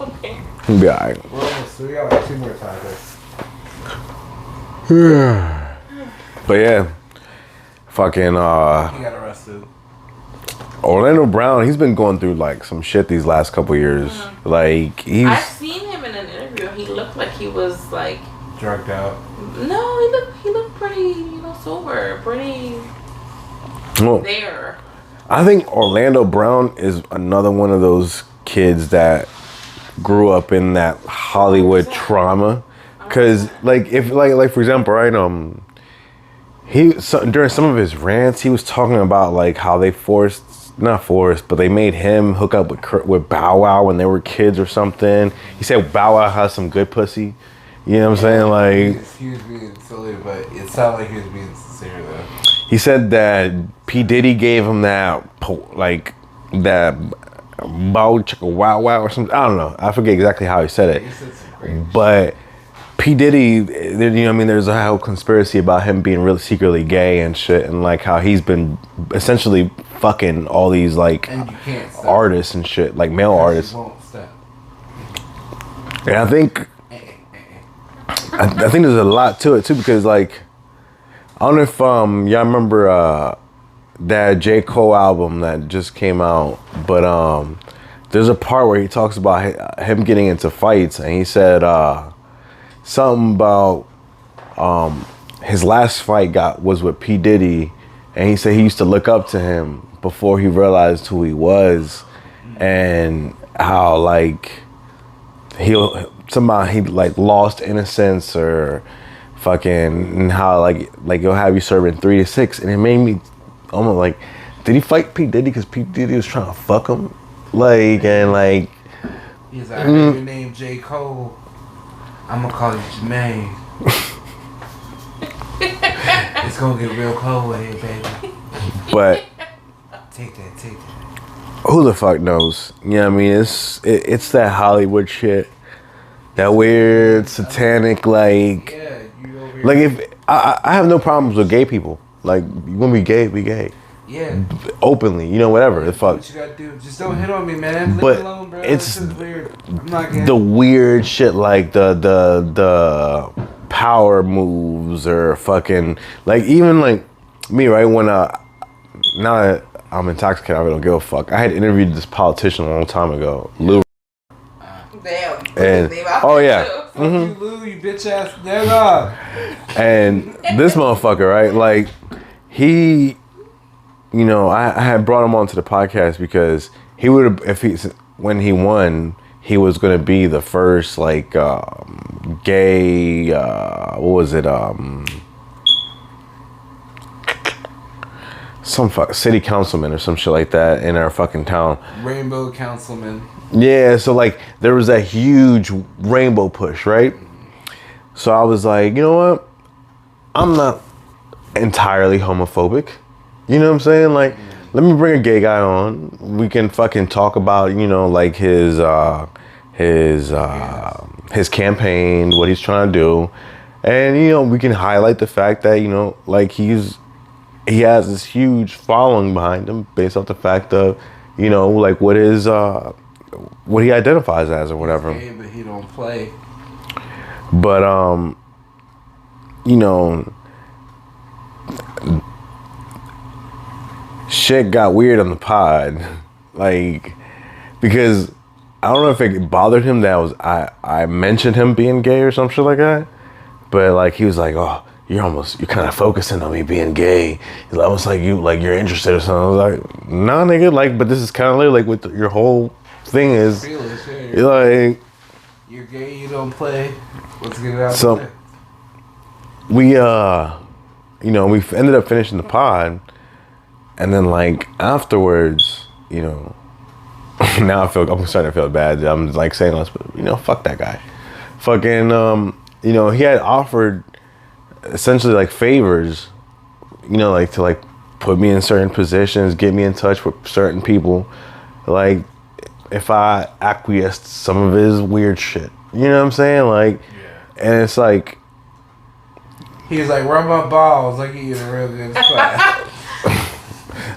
Okay. You'll be alright. We're almost. We got like 2 more topics. But yeah, fucking He got arrested. Orlando Brown, he's been going through like some shit these last couple years. Like I've he's seen him in an interview. He looked like he was like Drugged out. no, he looked pretty, sober, pretty well, there. I think Orlando Brown is another one of those kids that grew up in that Hollywood trauma. Cause like if like for example, right, during some of his rants, he was talking about like how they but they made him hook up with Bow Wow when they were kids or something. He said Bow Wow has some good pussy. You know what I'm saying? Like He was being silly, but it sounded like he was being sincere though. he said that P Diddy gave him that bow chicka wow wow or something. I don't know. I forget exactly how he said He it. said some great But P Diddy, you know what I mean, there's a whole conspiracy about him being really secretly gay and shit, and like how he's been essentially fucking all these like and you can't stop. artists and shit, like male artists. You won't stop. And I think there's a lot to it too, because like I don't know if y'all remember that J. Cole album that just came out, but there's a part where he talks about him getting into fights, and he said something about his last fight was with P. Diddy, and he said he used to look up to him before he realized who he was, and how like he like lost innocence or fucking, and how like he'll have you serving 3 to 6, and it made me almost like, did he fight P. Diddy because P. Diddy was trying to fuck him, like, and like He's like, I heard your name J. Cole. I'm gonna call you Jermaine. It's gonna get real cold here, baby. but Take that. who the fuck knows? You know what I mean? It's that Hollywood shit, that weird satanic like Yeah, you over here. like if I have no problems with gay people. Like you want to be gay, be gay Yeah. openly. You know, whatever the fuck. What you gotta do? Just don't hit on me, man. Leave But me alone, bro. it's This is weird. I'm not gay. The weird shit like the power moves or fucking like even like me, right, when now that I'm intoxicated, I really don't give a fuck. I had interviewed this politician a long time ago, Lou. Damn. And oh yeah, Fuck you, Lou, you bitch ass nigga. and this motherfucker, right, like he, you know, I had brought him onto the podcast because he would have, when he won, he was gonna be the first like gay what was it, some city councilman or some shit like that in our fucking town. Rainbow Councilman. Yeah, so like there was a huge rainbow push, right? So I was like, you know what? I'm not entirely homophobic. You know what I'm saying? Like, let me bring a gay guy on. We can fucking talk about, you know, like his campaign, what he's trying to do. And, you know, we can highlight the fact that, you know, like he has this huge following behind him based off the fact of, you know, like what he identifies as or whatever. He's gay, but he don't play. But you know, shit got weird on the pod, like, because I don't know if it bothered him that I mentioned him being gay or some shit like that, but like he was like, oh, you're kind of focusing on me being gay. It's almost like you're interested or something. I was like, nah, nigga, like, but this is kind of like what your whole thing is. You're like, you're gay, you don't play. Let's get it out. So there. we you know, we ended up finishing the pod, and then like afterwards, you know, Now I'm starting to feel bad. I'm like saying this, but fuck that guy. Fucking, he had offered essentially like favors, like to like put me in certain positions, get me in touch with certain people, like if I acquiesced to some of his weird shit. You know what I'm saying? Like, and it's like, he's like, rub my balls like he in a real good spot.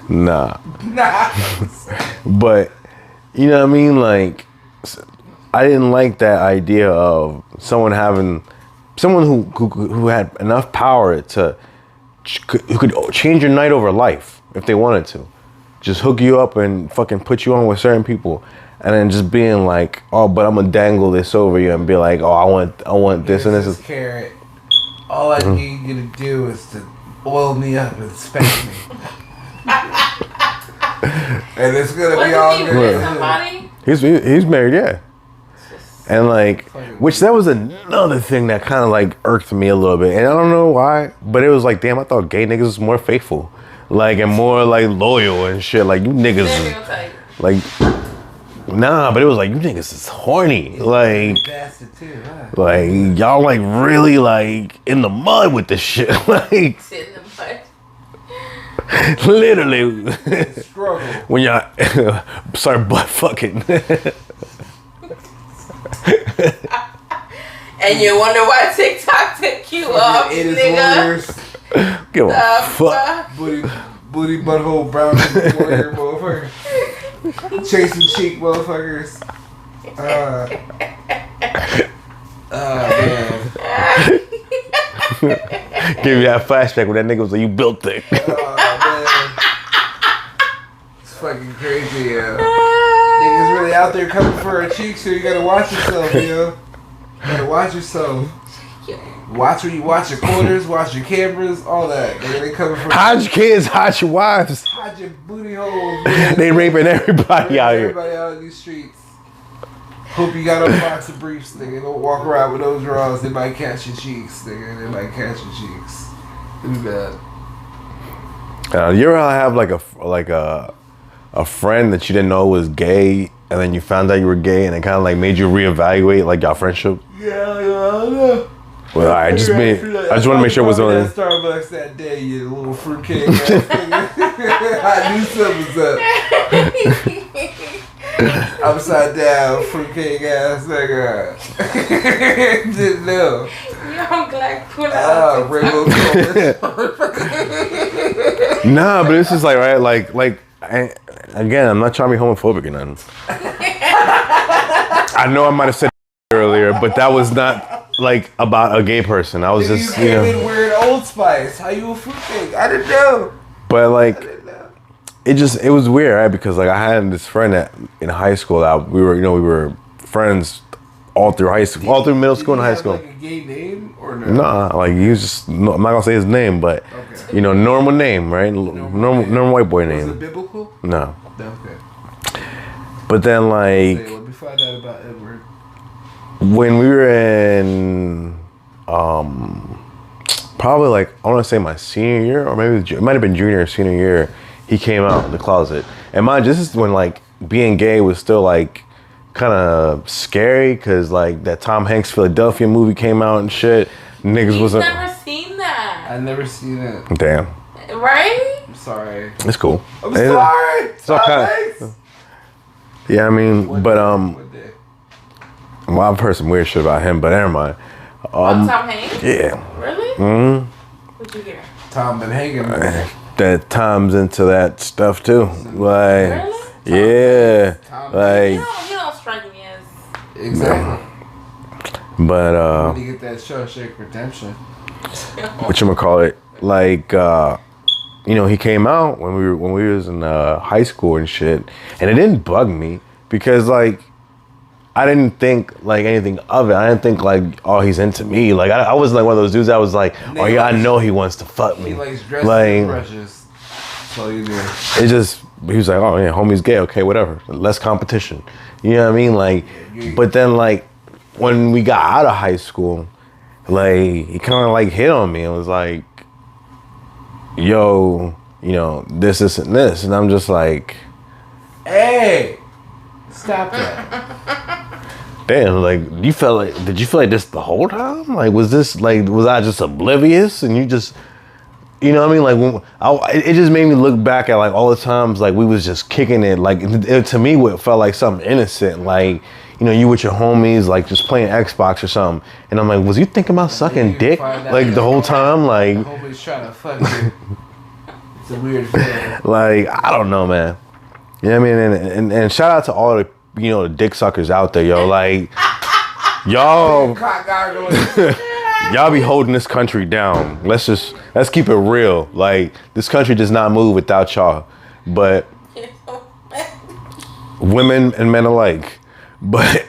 nah. Nah. But you know what I mean? Like, I didn't like that idea of someone who had enough power who could change your night over life if they wanted to, just hook you up and fucking put you on with certain people, and then just being like, oh, but I'm gonna dangle this over you and be like, oh, I want this and this. Carrot. All I need you to do is to oil me up and spank me. And it's gonna be all good. Somebody? He's married, yeah. And like, which that was another thing that kind of like irked me a little bit, and I don't know why, but it was like, damn, I thought gay niggas was more faithful, like, and more like loyal and shit. Like, you niggas, like, nah, but it was like, you niggas is horny, like, like y'all like really like in the mud with this shit, like. Sit in the mud. Literally, struggle when y'all start butt fucking. And you wonder why TikTok took you off, nigga. Give a fuck. Booty butthole brown warrior motherfucker. Chasing cheek motherfuckers. Man. Give you that flashback when that nigga was like, you built it. Man. It's fucking crazy, niggas really out there coming for our cheeks, so you gotta watch yourself, yo. You gotta watch yourself. Watch where you watch your corners, watch your cameras, all that. They coming for hide your kids, hide your wives. Hide your booty holes, man. They raping everybody out here. Everybody out in these streets. Hope you got a box of briefs, nigga. Don't walk around with those draws. They might catch your cheeks, nigga. They might catch your cheeks. It'll be bad. You ever have like a friend that you didn't know was gay, and then you found out you were gay, and it kind of like made you reevaluate like your friendship? Yeah. Well, I just want to make sure it was on that Starbucks that day, you little fruitcake ass nigga. I knew something was up. Upside down, fruitcake ass nigga. Didn't know. Young black pull out. Rainbow Nah, but this is like, right, like. Again, I'm not trying to be homophobic or nothing. I know I might have said earlier, but that was not like about a gay person. I was just, you came in wearing Old Spice. How you a fruitcake? I didn't know. But like, it was weird, right? Because like I had this friend in high school that we were friends all through high school, all through middle school and high school. Like a gay name or no? Nah, like he was just. I'm not gonna say his name, but normal name, right? Normal white boy name. Was it biblical? No. Okay. But then like, let me find out about Edward. When we were in, probably like I want to say my senior year, or maybe it might have been junior or senior year, he came out of the closet. And mind, this is when like being gay was still like kind of scary, because like that Tom Hanks Philadelphia movie came out and shit. Niggas wasn't. I've never seen that. I've never seen it. Damn. Right? I'm sorry. It's cool. I'm sorry. It's all kind. Yeah, I mean, well, I've heard some weird shit about him, but never mind. Tom Hanks? Yeah. Really? Mm-hmm. What'd you hear? Tom been hanging. That Tom's into that stuff too. Like, really? Yeah. Like, you don't strike me as. Exactly. But when you get that Shawshank Redemption. Whatchamacallit, like he came out when we was in high school and shit, and it didn't bug me because like I didn't think like anything of it. I didn't think like, oh, he's into me. Like I was like one of those dudes that was like, oh yeah, I know he wants to fuck me. He likes dressing like brushes. That's all you do. It just, he was like, oh yeah, homie's gay, okay, whatever. Less competition. You know what I mean? Like, but then like when we got out of high school, like he kind of like hit on me and was like, yo, this and this, and I'm just like, hey, Stop that. Damn, like did you feel like this the whole time? Like, was I just oblivious and you just, you know what I mean? Like, it just made me look back at like all the times like we was just kicking it. Like to me, it felt like something innocent. Like, you know, you with your homies, like just playing Xbox or something. And I'm like, was you thinking about sucking dick like the whole time? Like, homie's trying to fuck you. It's a weird feeling. Like, I don't know, man. You know what I mean? And shout out to all the, you know, the dick suckers out there, yo. Like, y'all be holding this country down. Let's keep it real. Like, this country does not move without y'all. But women and men alike. But,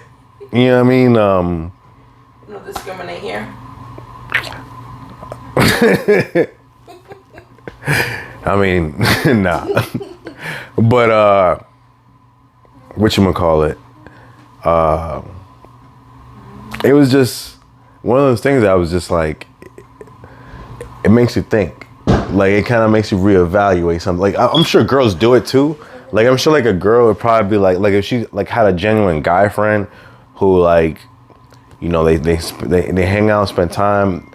you know what I mean? No discriminate here. I mean, nah. But whatchamacallit? It was just one of those things that I was just like, it makes you think. Like, it kind of makes you reevaluate something. Like, I'm sure girls do it too. Like, I'm sure like a girl would probably be like if she like had a genuine guy friend who, like, you know, they hang out, spend time,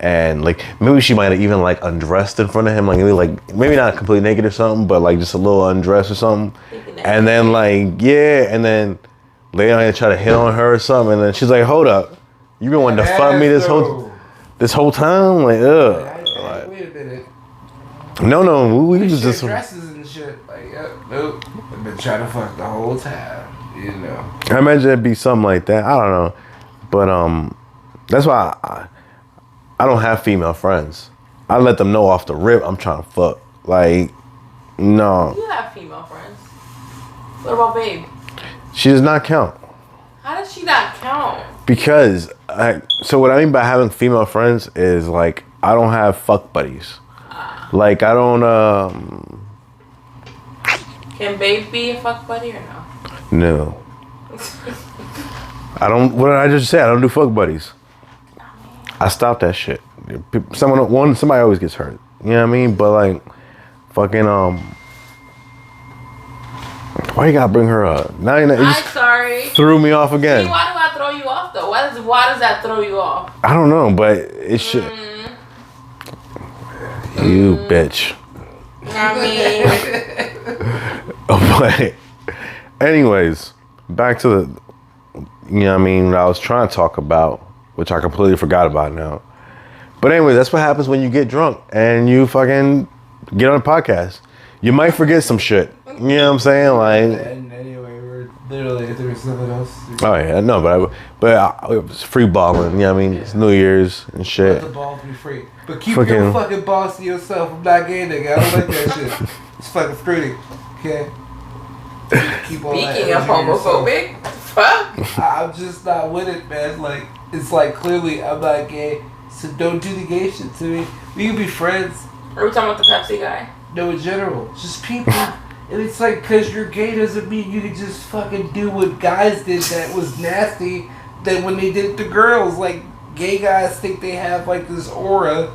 and like maybe she might have even like undressed in front of him, maybe not completely naked or something, but like just a little undressed or something. And then like, yeah, and then later on they try to hit on her or something, and then she's like, hold up, you been wanting to fuck me this whole time? Like, ugh. Wait a minute. No, we was just dresses and shit. Like, nope. I've been trying to fuck the whole time. You know. I imagine it'd be something like that. I don't know, but that's why I don't have female friends. I let them know off the rip I'm trying to fuck. Like, no. You have female friends. What about Babe? She does not count. How does she not count? Because so what I mean by having female friends is like I don't have fuck buddies. Like, I don't Can Babe be a fuck buddy or no? No. I don't. What did I just say? I don't do fuck buddies. I stopped that shit. Somebody always gets hurt. You know what I mean? But like, fucking why you gotta bring her up? Now you know. I'm sorry. Threw me off again. See, why do I throw you off though? Why does that throw you off? I don't know, but it should. You bitch. I mean. But anyways, back to the, you know what I mean, what I was trying to talk about, which I completely forgot about now. But anyway, that's what happens when you get drunk and you fucking get on a podcast. You might forget some shit. You know what I'm saying? Like. And anyway, we're literally if there was something else. Oh yeah, no, but it was free balling. You know what I mean? Yeah. It's New Year's and shit. Let the balls be free, but keep your fucking balls to yourself. I'm not gay, nigga. I don't like that shit. It's fucking fruity. Okay. Keep all Speaking of homophobic, fuck. I'm just not with it, man. Like, it's like clearly I'm not gay, so don't do the gay shit to me. We can be friends. Are we talking about the Pepsi guy? No, in general, just people. And it's like, cause you're gay doesn't mean you can just fucking do what guys did that was nasty. That when they did it to girls, like gay guys think they have like this aura,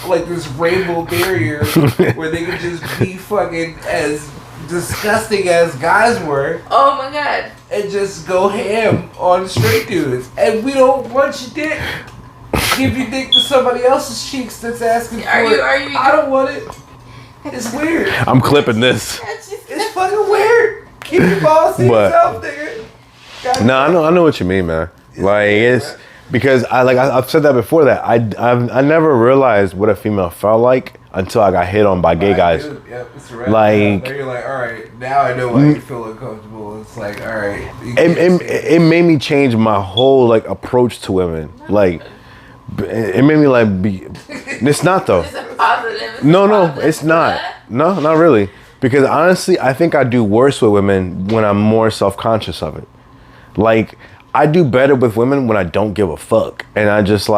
like this rainbow barrier, where they can just be fucking as disgusting as guys were. Oh my god. And just go ham on straight dudes. And we don't want your dick. Give your dick to somebody else's cheeks that's asking for it. I don't want it. It's weird. I'm clipping this. It's fucking weird. Keep your balls to yourself, nigga. No, I know what you mean, man. Like, it's because I've said that before, that I never realized what a female felt like until I got hit on by gay guys. Yep, it's right. Like, now you're like, all right, now I know why you feel uncomfortable. It's like, all right. It made me change my whole like approach to women. Like, it made me like be. It's not though. It's a positive. No, it's not. No, not really. Because honestly, I think I do worse with women when I'm more self-conscious of it. Like, I do better with women when I don't give a fuck. And I just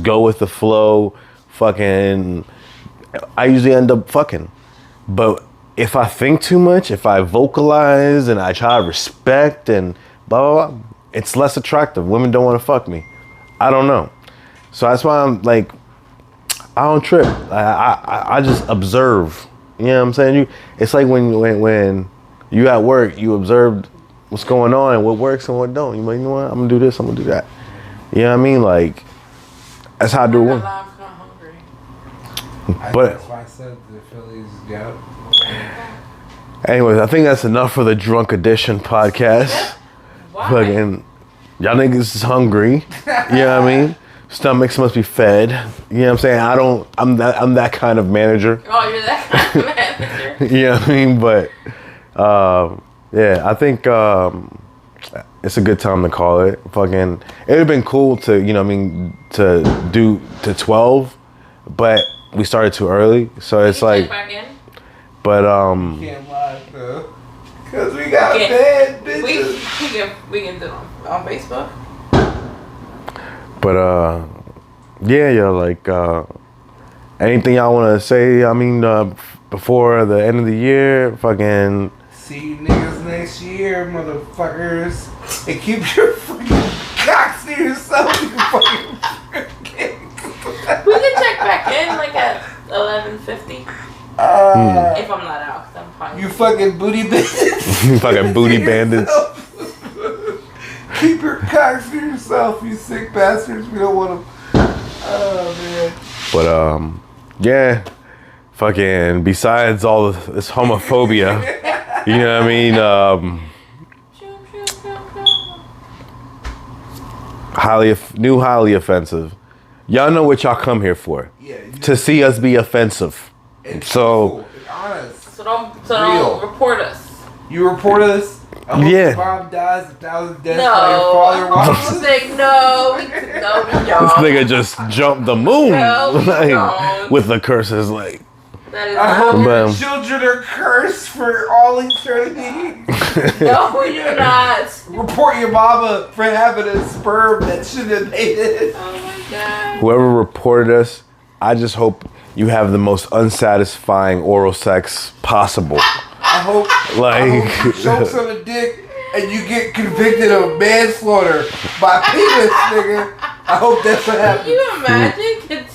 go with the flow. Fucking, I usually end up fucking. But if I think too much, if I vocalize and I try to respect and blah, blah, blah, it's less attractive. Women don't want to fuck me. I don't know. So that's why I'm like, I don't trip. I just observe. You know what I'm saying? It's like when you at work, you observed what's going on and what works and what don't. You know what? I'm gonna do this. I'm gonna do that. You know what I mean? Like, that's how I do it. I'm not hungry. But that's why I said the Phillies got. anyways, I think that's enough for the Drunk Edition podcast. Why? Fucking, y'all niggas is hungry. You know what I mean? Stomachs must be fed. You know what I'm saying? I'm that kind of manager. Oh, you're that kind of manager. You know what I mean? But yeah, I think it's a good time to call it. Fucking, it would have been cool to, you know what I mean, to do to 12, but we started too early. So it's Can you check like, back in? but Can't lie though, cause we got bad bitches. We can do it on Facebook. but yeah, like anything y'all want to say? I mean, before the end of the year, fucking. See you niggas next year, motherfuckers. And keep your fucking cocks to yourself, you fucking We can check back in like at 11:50 if I'm not out. 'Cause I'm fine. You fucking booty bandits. You fucking booty bandits. Keep your cocks to yourself, you sick bastards. We don't want them. Oh, man. But yeah, fucking. Besides all this homophobia, you know what I mean? Highly offensive. Y'all know what y'all come here for. Yeah. To see us be offensive. It's So cool. It's honest. So don't report us. You report us. I hope Yeah. your mom dies 1,000 deaths No. while your father I'm walks. saying no. We don't. this nigga just jumped the moon No, like, don't. with the curses. Like, That is I not hope your Bam. children are cursed for all eternity. No, you're not. Report your mama for having a sperm that shouldn't have made it. Oh my god. whoever reported us, I just hope you have the most unsatisfying oral sex possible. I hope you choke on a dick and you get convicted of manslaughter by penis, nigga. I hope that's what Can happens. you imagine?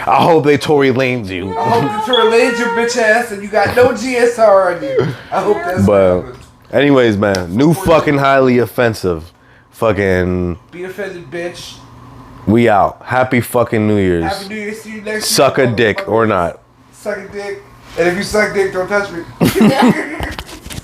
I hope they Tory Lanes you. I hope that you related your bitch ass and you got no GSR on you. I hope that's But what happens. anyways, man, new fucking highly offensive. Fucking, Be offended, bitch. we out. Happy fucking New Year's. Happy New Year. See you next Suck year. a dick or not. Suck a dick. And if you suck dick, don't touch me.